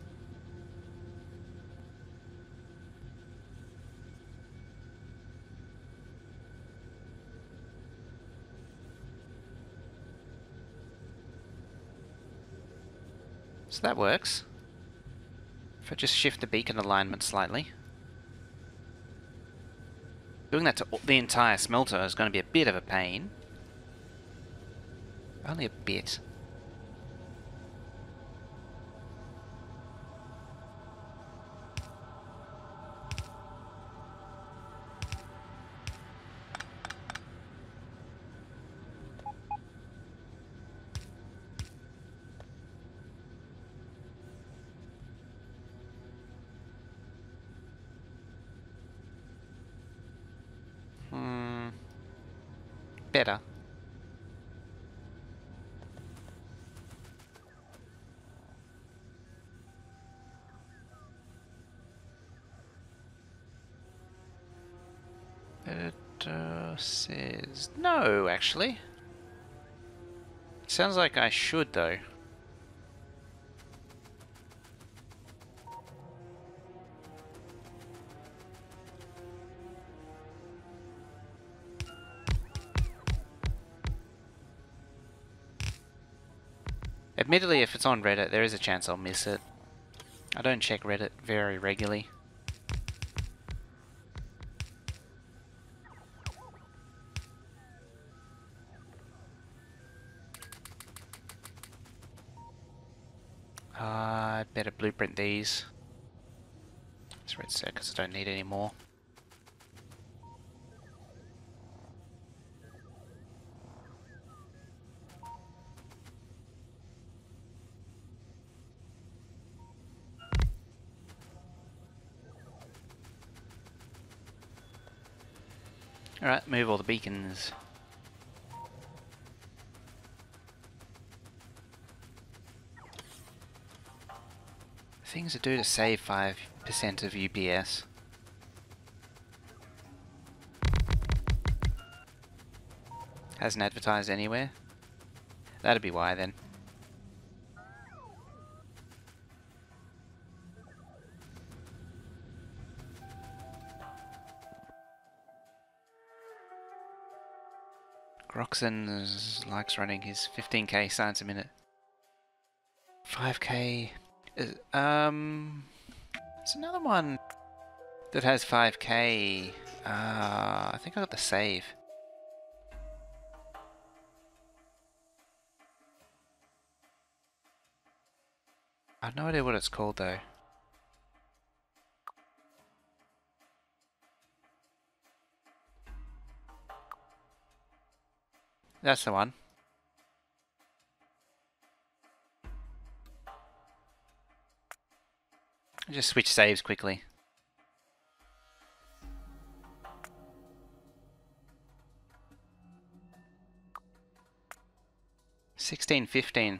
So that works. If I just shift the beacon alignment slightly. Doing that to the entire smelter is going to be a bit of a pain. Only a bit. better. It says no, actually. Sounds like I should, though. Admittedly, if it's on Reddit, there is a chance I'll miss it. I don't check Reddit very regularly. I'd better blueprint these. It's red set because I don't need any more. Alright, move all the beacons. Things to do to save 5% of UPS. Hasn't advertised anywhere. That'd be why then. Groxon likes running his 15k science a minute. 5k. There's another one that has 5k. I think I got the save. I have no idea what it's called though. That's the one. Just switch saves quickly. $16.15.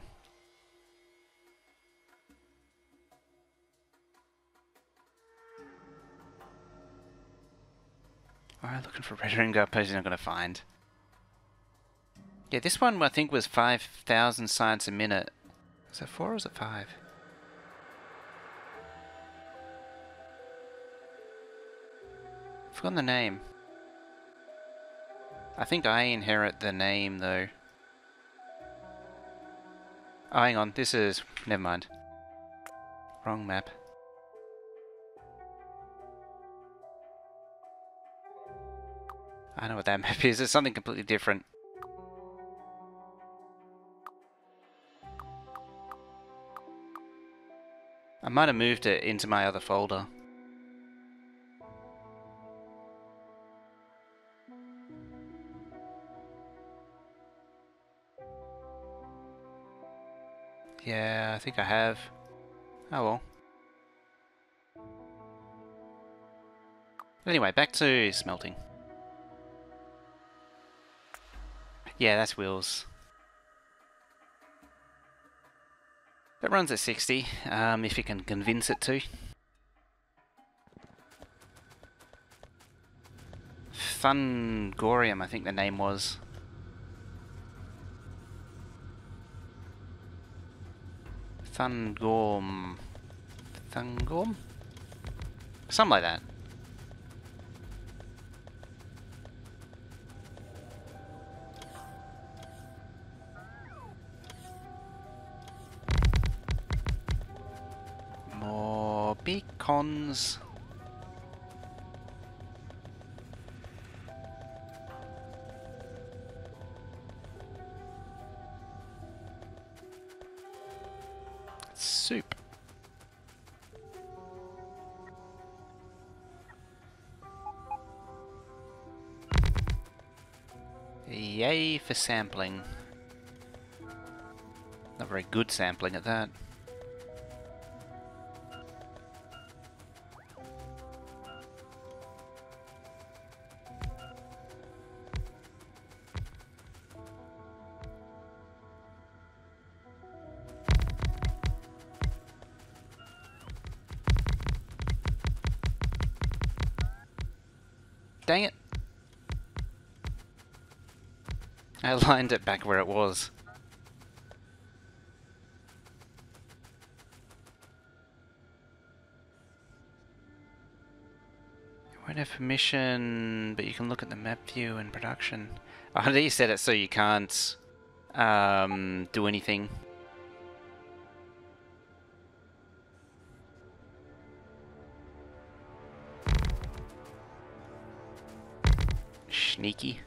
Alright, looking for red ring outpost I'm gonna find. Yeah, this one I think was 5,000 science a minute. Is it 4 or is it 5? I've forgotten the name. I think I inherit the name though. Oh, hang on, this is... never mind. Wrong map. I know what that map is, it's something completely different. I might have moved it into my other folder. Yeah, I think I have. Oh well. Anyway, back to smelting. Yeah, that's wheels. That runs at 60, if you can convince it to. Thungorium, I think the name was. Thungorm. Thungorm? Something like that. More beacons. Soup. Yay for sampling. Not very good sampling at that. Dang it! I aligned it back where it was. You won't have permission, but you can look at the map view and production. Oh, they set it so you can't do anything. Sneaky.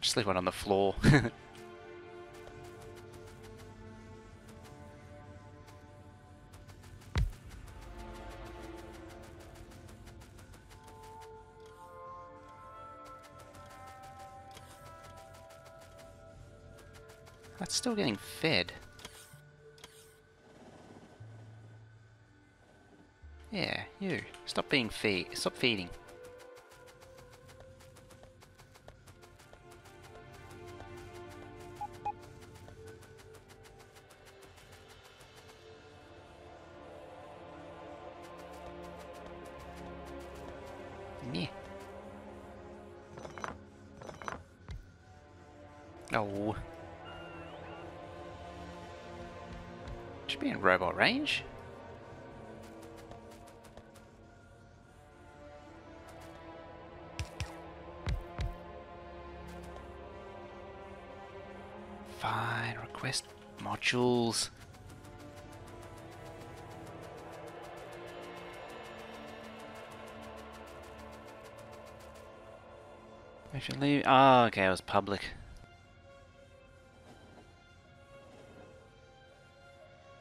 Just leave one on the floor. That's still getting fed. Yeah, you. Stop being Stop feeding. Yeah. Oh. Should be in robot range. Fine, request modules. If you leave, oh, okay, it was public.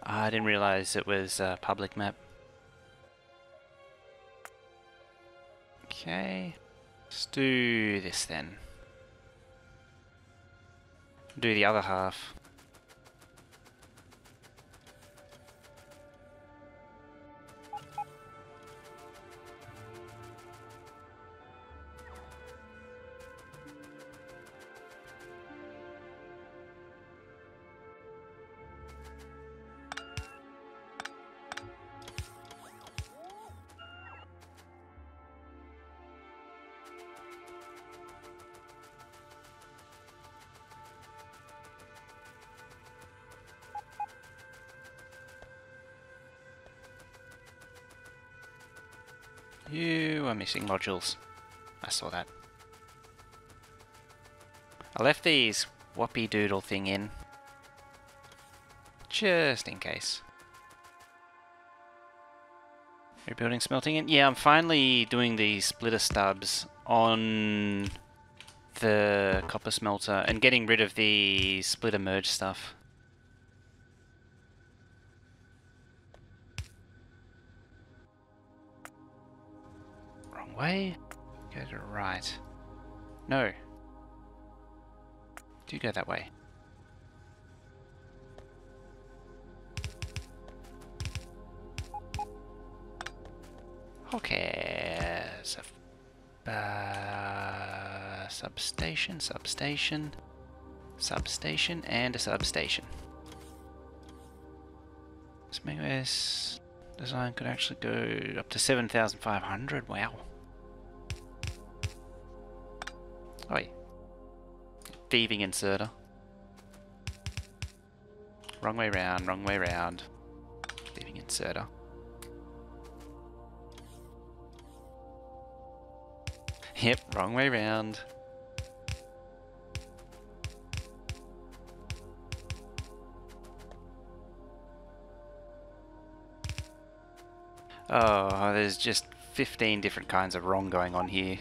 I didn't realize it was a public map. Okay, let's do this then. Do the other half. You are missing modules. I saw that. I left these whoppy doodle thing in. Just in case. Rebuilding smelting in? Yeah, I'm finally doing the splitter stubs on the copper smelter and getting rid of the splitter merge stuff. Wrong way. Go to the right. No. Do go that way. Okay. Substation, substation, substation, and a substation. Let's make this design could actually go up to 7,500. Wow. Oi. Thieving inserter. Wrong way round, wrong way round. Thieving inserter. Yep, wrong way round. Oh, there's just 15 different kinds of wrong going on here.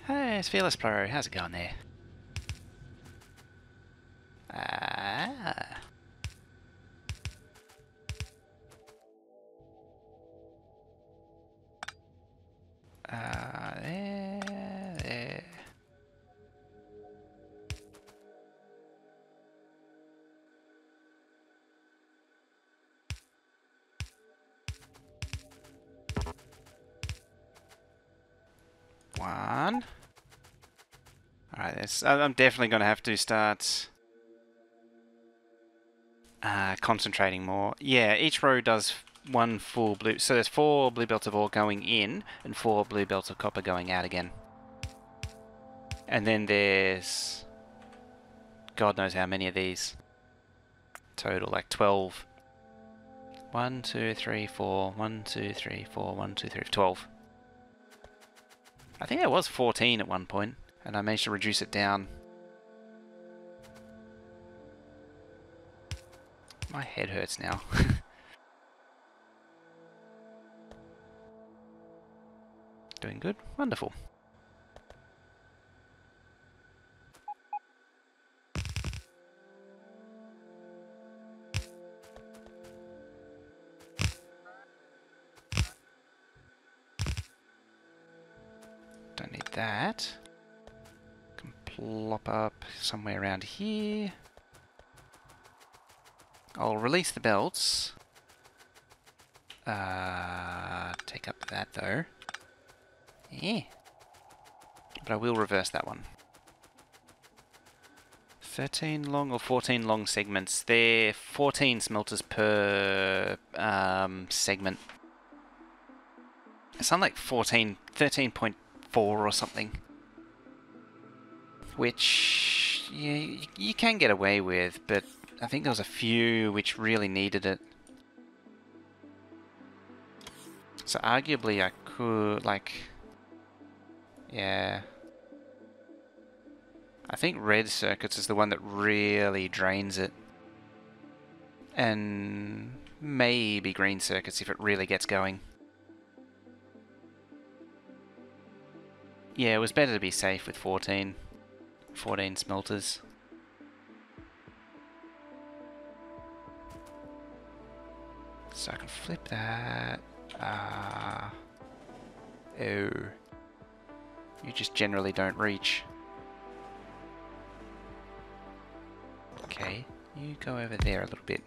Hey, it's Fearless Pro. How's it going there? Ah. There. one. Alright, I'm definitely going to have to start concentrating more. Yeah, each row does one full blue. So there's 4 blue belts of ore going in and 4 blue belts of copper going out again. And then there's God knows how many of these. Total, like 12. 1, 2, 3, 4. 1, 2, 3, 4. 1, 2, 3, 12. I think there was 14 at one point, and I managed to reduce it down. My head hurts now. Doing good? Wonderful. Don't need that. Can plop up somewhere around here. I'll release the belts. Take up that though. Yeah. But I will reverse that one. 13 long or 14 long segments. They're 14 smelters per segment. It's something like 13.4 or something. Which you can get away with, but I think there was a few which really needed it. So arguably I could, like... Yeah. I think red circuits is the one that really drains it. And maybe green circuits if it really gets going. Yeah, it was better to be safe with 14 smelters. So I can flip that. Oh. You just generally don't reach. Okay, you go over there a little bit.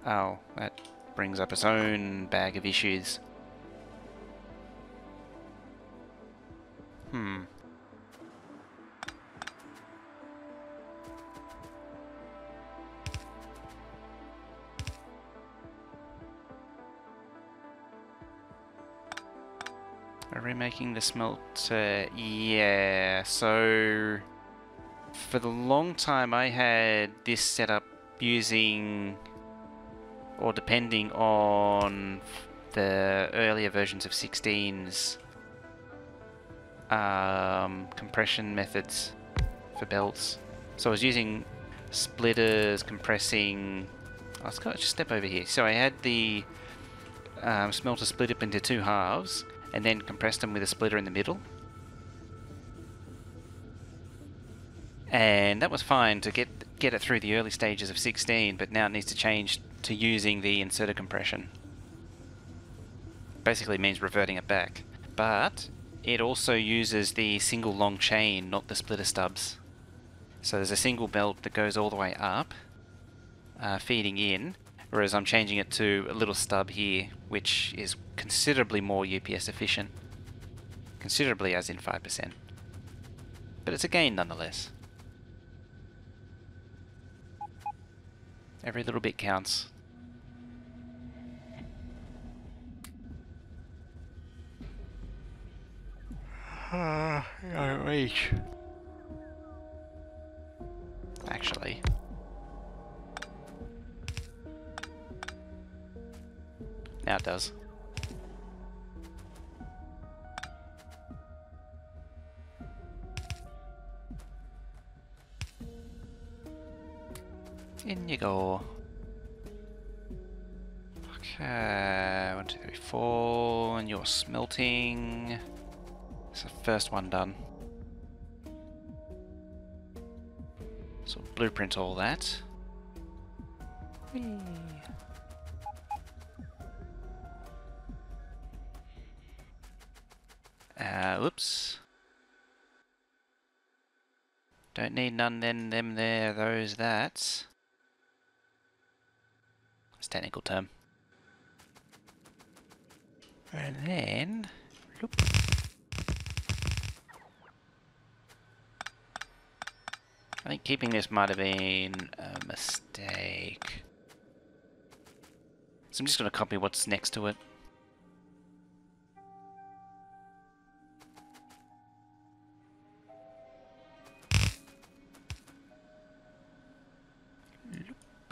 Oh, that brings up its own bag of issues. Remaking the smelter, yeah, so for the long time I had this set up using, or depending on the earlier versions of 16's compression methods for belts. So I was using splitters, compressing... Let's just step over here. So I had the smelter split up into 2 halves, and then compressed them with a splitter in the middle. And that was fine to get it through the early stages of 16, but now it needs to change to using the inserter compression. Basically means reverting it back. But it also uses the single long chain, not the splitter stubs. So there's a single belt that goes all the way up, feeding in, whereas I'm changing it to a little stub here, which is considerably more UPS efficient. Considerably as in 5%. But it's a gain nonetheless. Every little bit counts. Don't reach. Actually. Now it does. In you go. Okay, 1, 2, 3, 4, and you're smelting. That's the first one done. So blueprint all that. Whee. Oops. Don't need none, then, them, there, those, that. It's a technical term. And then... Loop. I think keeping this might have been a mistake. So I'm just going to copy what's next to it.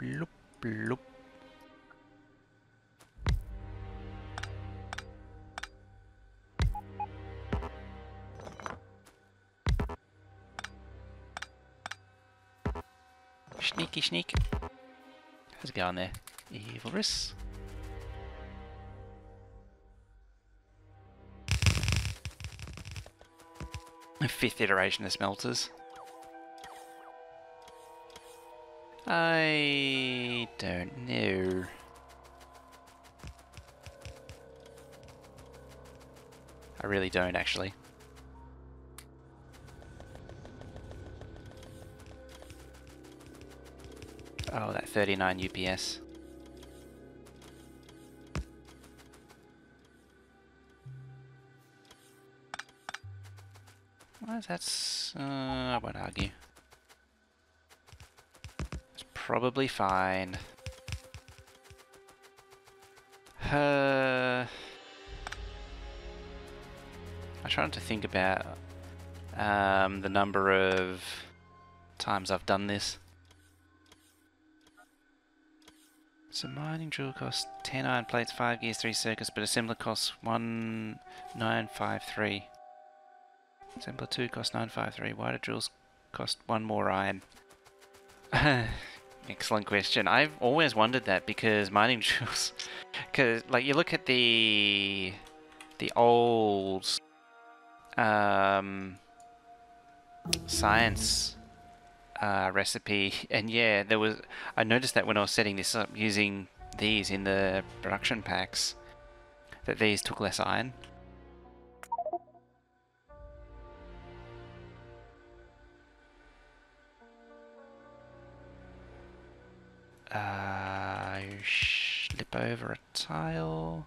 Loop, loop, loop. Sneaky sneak. How's it going there? Evilris. A 5th iteration of smelters. I don't know. I really don't, actually. Oh, that 39 UPS. Well, that's... I won't argue. It's probably fine. I'm trying to think about the number of times I've done this. So mining drill costs 10 iron plates, 5 gears, 3 circuits, but assembler costs 1953. Assembler 2 costs 953. Why do drills cost 1 more iron? Excellent question. I've always wondered that because mining drills, because like you look at the old science recipe, and yeah, there was. I noticed that when I was setting this up using these in the production packs, that these took less iron. Slip over a tile.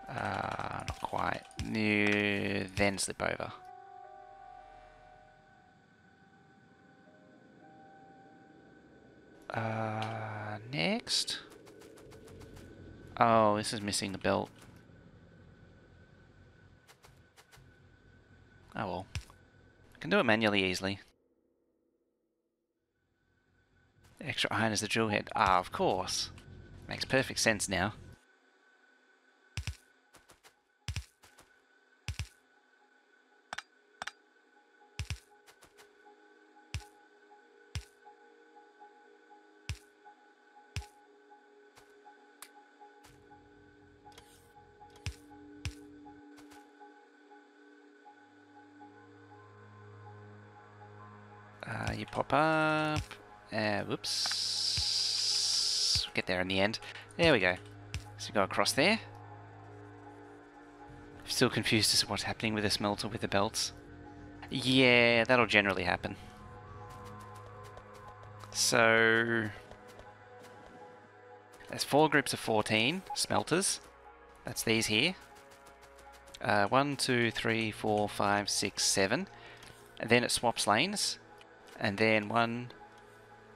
Not quite. Then slip over. Next. Oh, this is missing the belt. Oh well. I can do it manually easily. Extra iron is the drill head. Ah, of course. Makes perfect sense now. You pop up. Whoops. Get there in the end. There we go. So you go across there. Still confused as to what's happening with the smelter with the belts. Yeah, that'll generally happen. So there's 4 groups of 14 smelters. That's these here. 1, 2, 3, 4, 5, 6, 7. And then it swaps lanes. And then 1,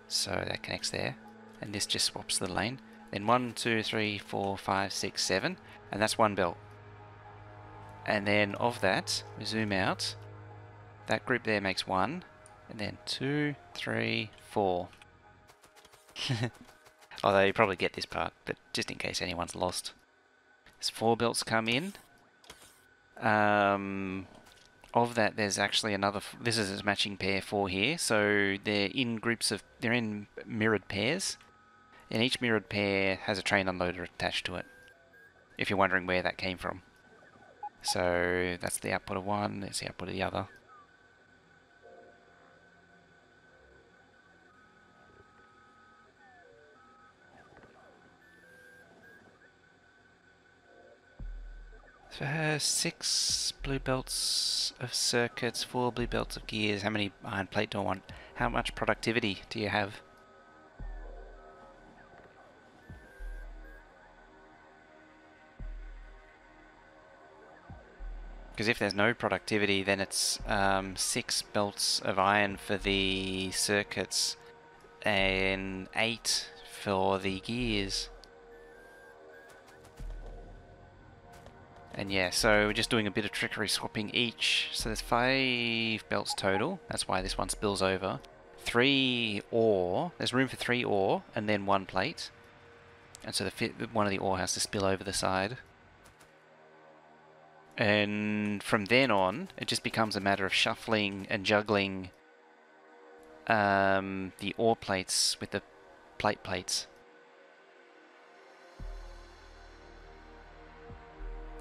so that connects there. And this just swaps the lane. Then 1, 2, 3, 4, 5, 6, 7. And that's 1 belt. And then of that, we zoom out. That group there makes 1. And then 2, 3, 4. Although you probably get this part, but just in case anyone's lost. There's 4 belts come in. Of that, there's actually another. This is a matching pair 4 here, so they're in groups of. They're in mirrored pairs, and each mirrored pair has a train unloader attached to it. If you're wondering where that came from, so that's the output of one. That's the output of the other. 6 blue belts of circuits, 4 blue belts of gears. How many iron plate do I want? How much productivity do you have? Because if there's no productivity, then it's 6 belts of iron for the circuits and 8 for the gears. And yeah, so we're just doing a bit of trickery swapping each. So there's 5 belts total. That's why this one spills over. 3 ore. There's room for 3 ore and then 1 plate. And so one of the ore has to spill over the side. And from then on, it just becomes a matter of shuffling and juggling the ore plates with the plate plates.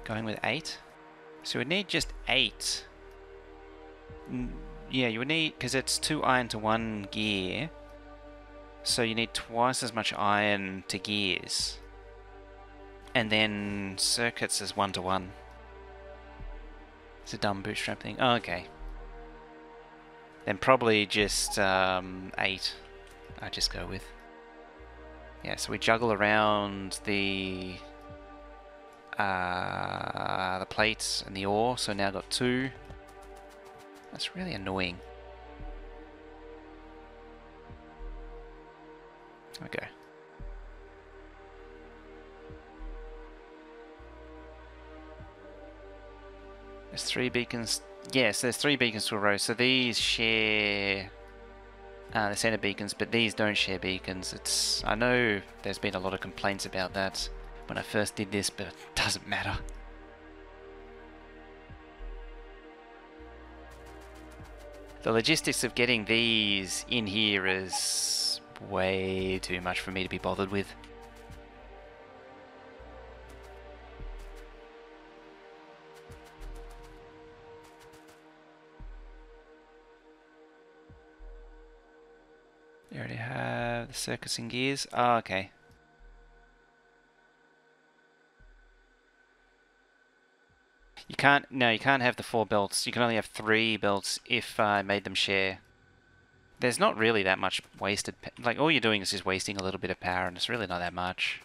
Going with 8. So we'd need just 8. Yeah, you would need, because it's 2 iron to 1 gear. So you need twice as much iron to gears. And then circuits is 1 to 1. It's a dumb bootstrap thing. Oh, okay. Then probably just 8. I just go with. Yeah, so we juggle around the plates and the ore. So now I've got 2. That's really annoying. Okay. There's 3 beacons. Yes, there's 3 beacons to a row. So these share the center beacons, but these don't share beacons. I know there's been a lot of complaints about that when I first did this, but it doesn't matter. The logistics of getting these in here is way too much for me to be bothered with. You already have the circuits and gears. Oh, okay. You can't have the 4 belts. You can only have 3 belts if I made them share. There's not really that much wasted, like all you're doing is just wasting a little bit of power and it's really not that much.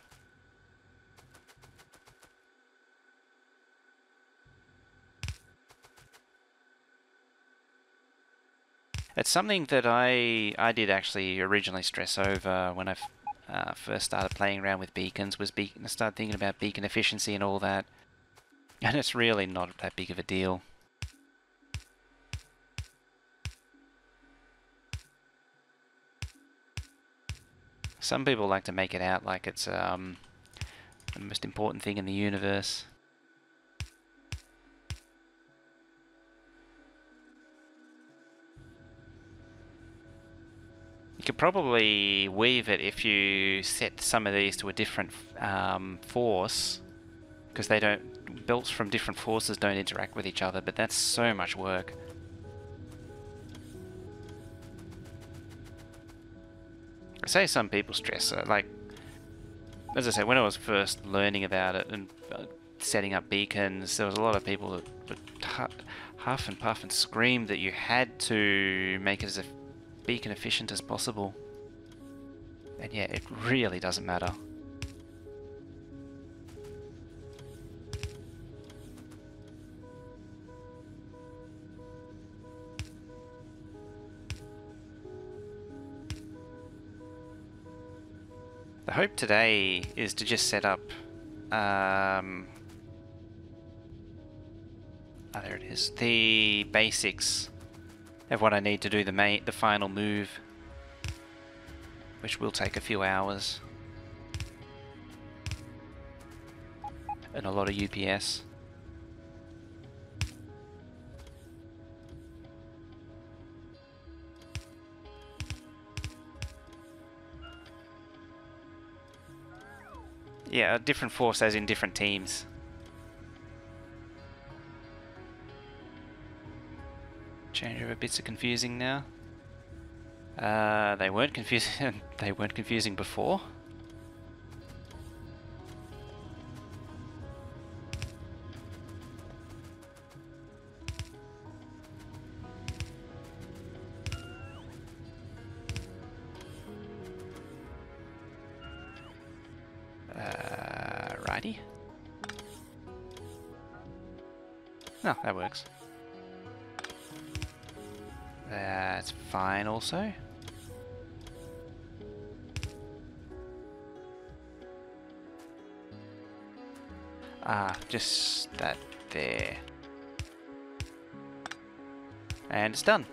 It's something that I did actually originally stress over when I first started playing around with beacons, was I started thinking about beacon efficiency and all that. And it's really not that big of a deal. Some people like to make it out like it's the most important thing in the universe. You could probably weave it if you set some of these to a different force, because they don't, belts from different forces don't interact with each other, but that's so much work. I say some people stress it, like, as I said, when I was first learning about it and setting up beacons, there was a lot of people that would huff and puff and scream that you had to make it as beacon efficient as possible. And yeah, it really doesn't matter. The hope today is to just set up oh, there it is. The basics of what I need to do the final move, which will take a few hours and a lot of UPS. Yeah, a different force as in different teams. Changeover bits are confusing now. They weren't confusing. They weren't confusing before. already. No, that works. That's fine also. Ah, just that there. And it's done.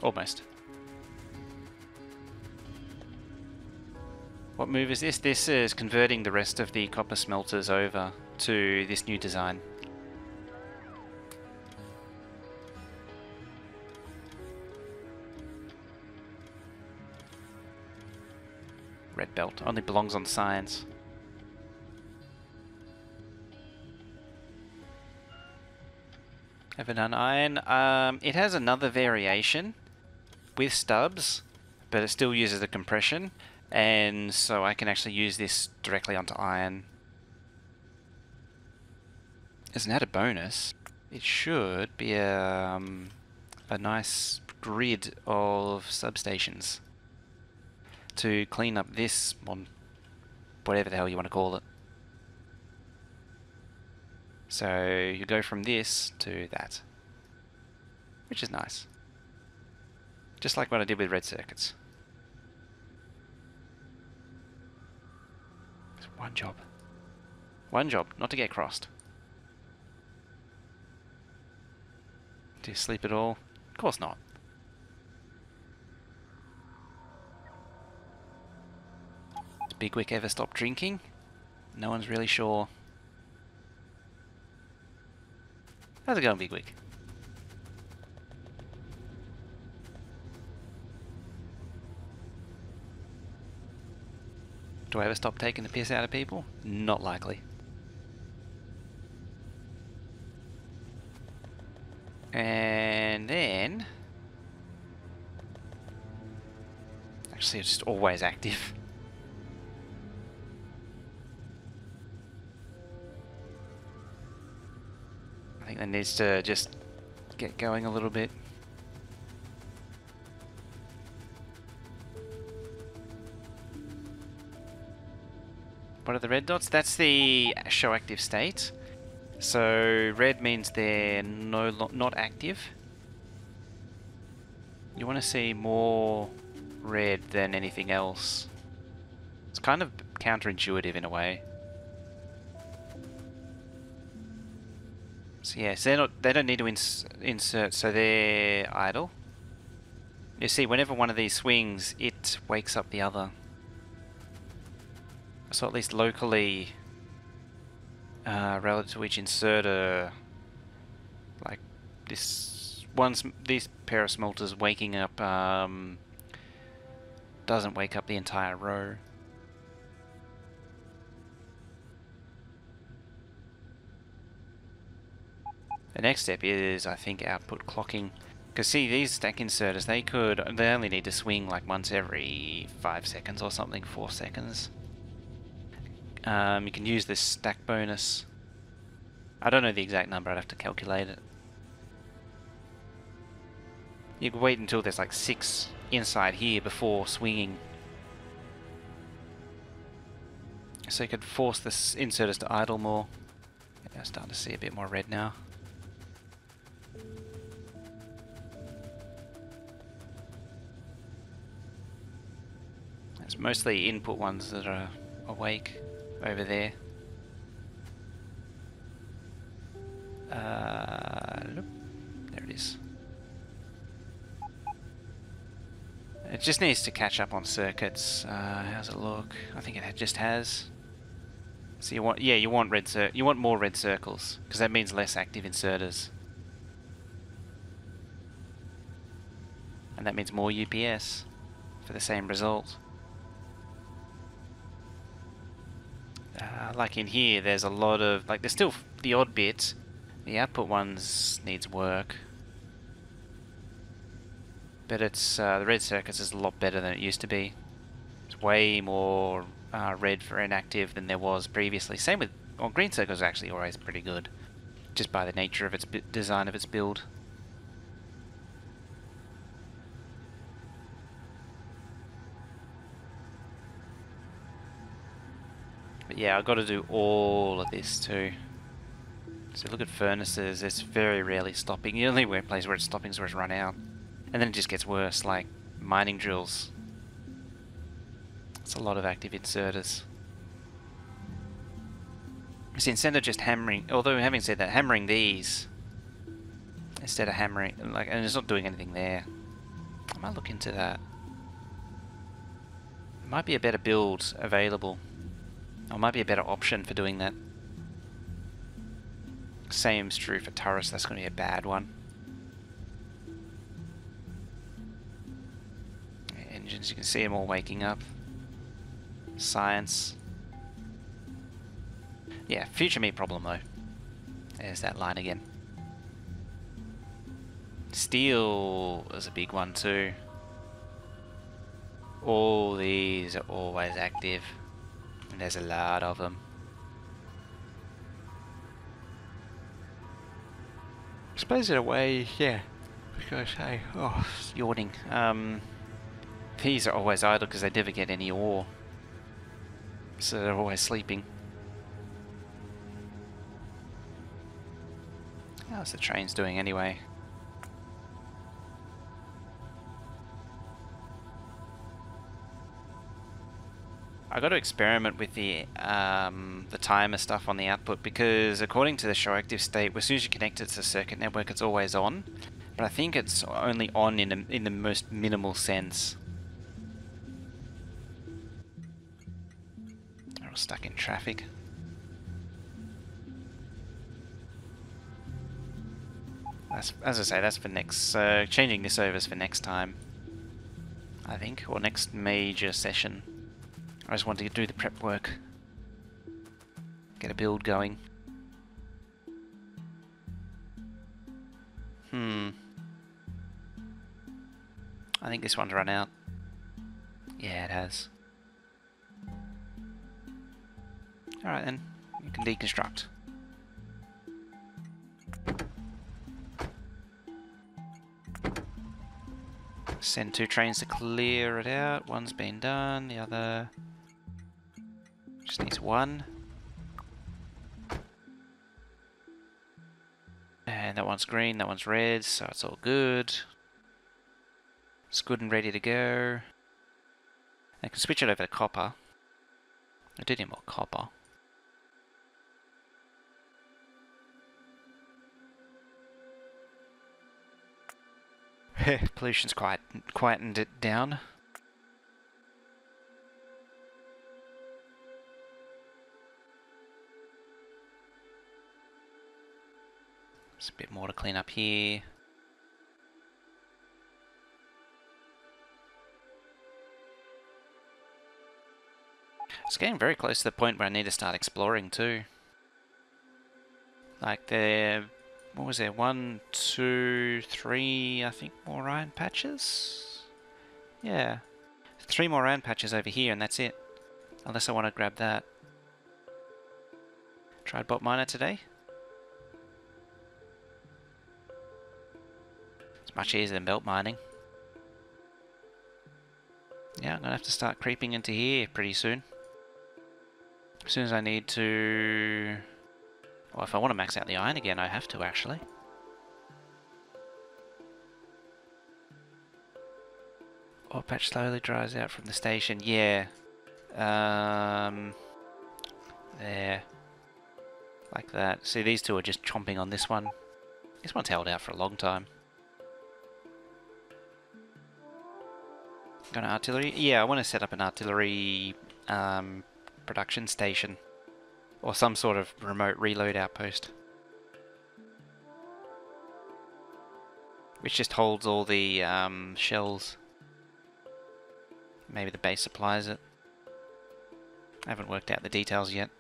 Almost. What move is this? This is converting the rest of the copper smelters over to this new design. Red belt. Only belongs on science. Have it done iron. It has another variation with stubs, but it still uses a compression, and so I can actually use this directly onto iron. As an added bonus, it should be a nice grid of substations to clean up this, whatever the hell you want to call it. So you go from this to that, which is nice. Just like what I did with red circuits. It's one job. One job, not to get crossed. Do you sleep at all? Of course not. Does Bigwick ever stop drinking? No one's really sure. How's it going, Bigwick? Do I ever stop taking the piss out of people? Not likely. And then... actually, it's just always active. I think that needs to just get going a little bit. What are the red dots? That's the show active state. So red means they're not active. You want to see more red than anything else. It's kind of counterintuitive in a way. So yeah, so they don't need to insert, so they're idle. You see, whenever one of these swings, it wakes up the other. So at least locally, relative to each inserter, like this these pair of smelters waking up doesn't wake up the entire row. The next step is, I think, output clocking. Because see, these stack inserters, they only need to swing like once every 5 seconds or something, 4 seconds. You can use this stack bonus. I don't know the exact number, I'd have to calculate it. You can wait until there's like 6 inside here before swinging. So you could force the inserters to idle more. Yeah, I'm starting to see a bit more red now. It's mostly input ones that are awake over there. Look, there it is. It just needs to catch up on circuits. How's it look? I think it just has. So you want more red circles because that means less active inserters, and that means more UPS for the same result. Like in here, there's a lot of there's still the odd bit. The output ones needs work, but it's the red circuits is a lot better than it used to be. It's way more red for inactive than there was previously. Same with green circles are actually always pretty good, just by the nature of its design of its build. But yeah, I've got to do all of this too. So look at furnaces, it's very rarely stopping. The only place where it's stopping is where it's run out. And then it just gets worse, like mining drills. It's a lot of active inserters. So instead of just hammering, although having said that, hammering these, instead of hammering, like, and it's not doing anything there. I might look into that. There might be a better build available. Or might be a better option for doing that. Same's true for turrets, that's going to be a bad one. Engines, you can see them all waking up. Science. Yeah, future me problem though. There's that line again. Steel is a big one too. All these are always active. And there's a lot of them. I suppose in a way, yeah. Because, hey, oh, yawning. These are always idle because they never get any ore. So they're always sleeping. How's the train's doing anyway? I got to experiment with the timer stuff on the output because according to the show active state, as soon as you connect it to the circuit network, it's always on. But I think it's only on in the most minimal sense. They're all stuck in traffic. That's, as I say, that's for next. Changing this over is for next time, I think, or next major session. I just want to do the prep work. Get a build going. I think this one's run out. Yeah, it has. Alright then, you can deconstruct. Send 2 trains to clear it out. One's been done, the other just needs 1. And that one's green, that one's red, so it's all good. It's good and ready to go. I can switch it over to copper. I did need more copper. Pollution's quietened it down. There's a bit more to clean up here. It's getting very close to the point where I need to start exploring too. Like there, what was there? 1, 2, 3, I think more iron patches? Yeah. 3 more iron patches over here and that's it. Unless I want to grab that. Tried bot miner today. It's much easier than belt mining. Yeah, I'm gonna have to start creeping into here pretty soon. As soon as I need to... Well, if I want to max out the iron again, I have to actually. Ore patch slowly dries out from the station. Yeah. There. Like that. See, these two are just chomping on this one. This one's held out for a long time. Got an artillery? Yeah, I want to set up an artillery production station. Or some sort of remote reload outpost. Which just holds all the shells. Maybe the base supplies it. I haven't worked out the details yet.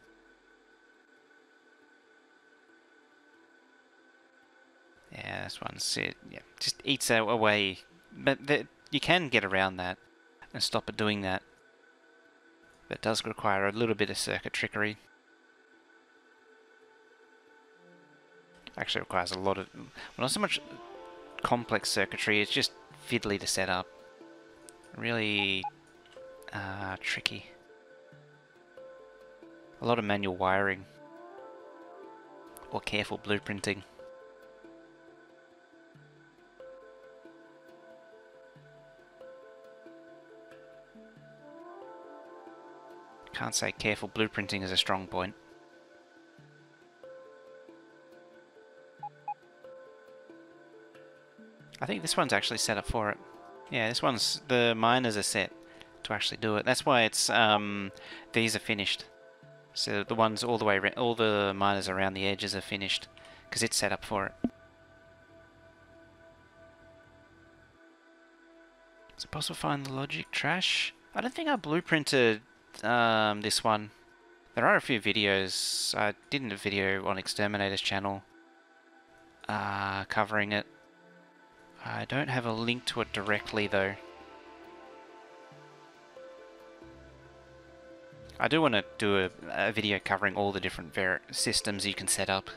Yeah, this one's it. Yeah, just eats away. But you can get around that and stop it doing that. But it does require a little bit of circuit trickery. Actually requires a lot of... Well, not so much complex circuitry, it's just fiddly to set up. Really tricky. A lot of manual wiring. Or careful blueprinting. Can't say careful blueprinting is a strong point. I think this one's actually set up for it. Yeah, this one's, the miners are set to actually do it. That's why it's, these are finished. So the ones all the way, all the miners around the edges are finished, because it's set up for it. Is it possible to find the logic trash? I don't think I blueprinted this one. There are a few videos. I did a video on Exterminator's channel covering it. I don't have a link to it directly though. I do want to do a video covering all the different systems you can set up.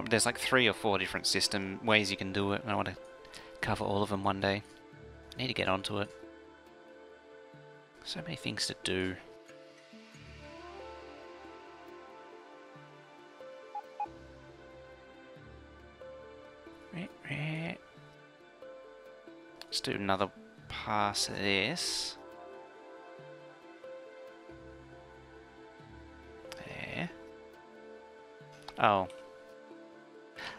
There's like 3 or 4 different system ways you can do it, and I want to cover all of them one day. I need to get onto it. So many things to do. Let's do another pass of this. There. Oh.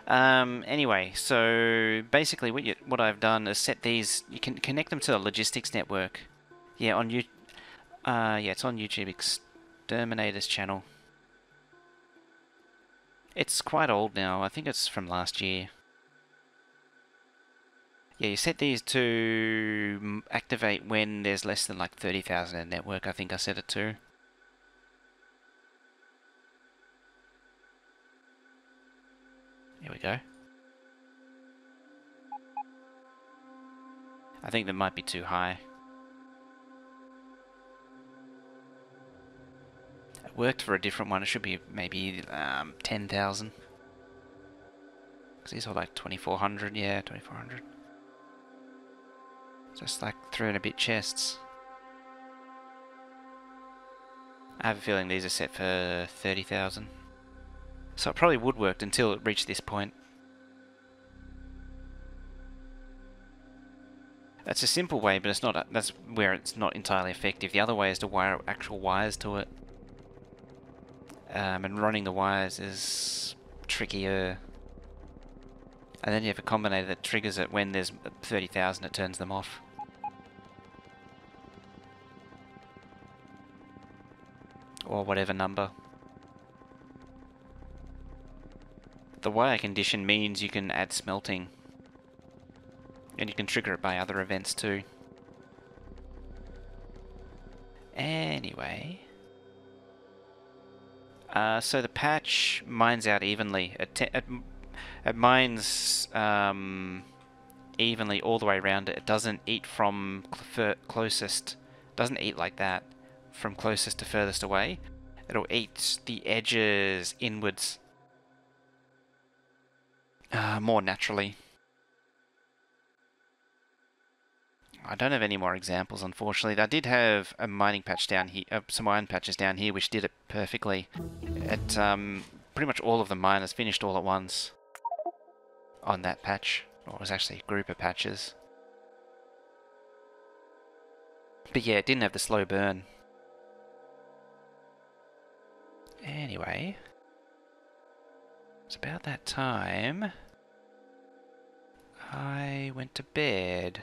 Anyway, so basically what I've done is set these, you can connect them to a logistics network. Yeah, it's on YouTube, Exterminator's channel. It's quite old now, I think it's from last year. Yeah, you set these to activate when there's less than like 30,000 in network, I think I set it to. Here we go. I think that might be too high. It worked for a different one, it should be maybe 10,000. Because these are like 2,400, yeah, 2,400. Just like 3 and a bit chests. I have a feeling these are set for 30,000. So it probably would work until it reached this point. That's a simple way, but it's not. That's where it's not entirely effective. The other way is to wire actual wires to it. And running the wires is trickier. And then you have a combinator that triggers it when there's 30,000, it turns them off. Or whatever number. The wire condition means you can add smelting. And you can trigger it by other events too. Anyway. So the patch mines out evenly. It mines evenly all the way around it. It doesn't eat from closest. Doesn't eat like that from closest to furthest away. It'll eat the edges inwards more naturally. I don't have any more examples, unfortunately. I did have a mining patch down here, some iron patches down here, which did it perfectly. It pretty much all of the miners finished all at once on that patch, or it was actually a group of patches. But yeah, it didn't have the slow burn. Anyway, it's about that time I went to bed.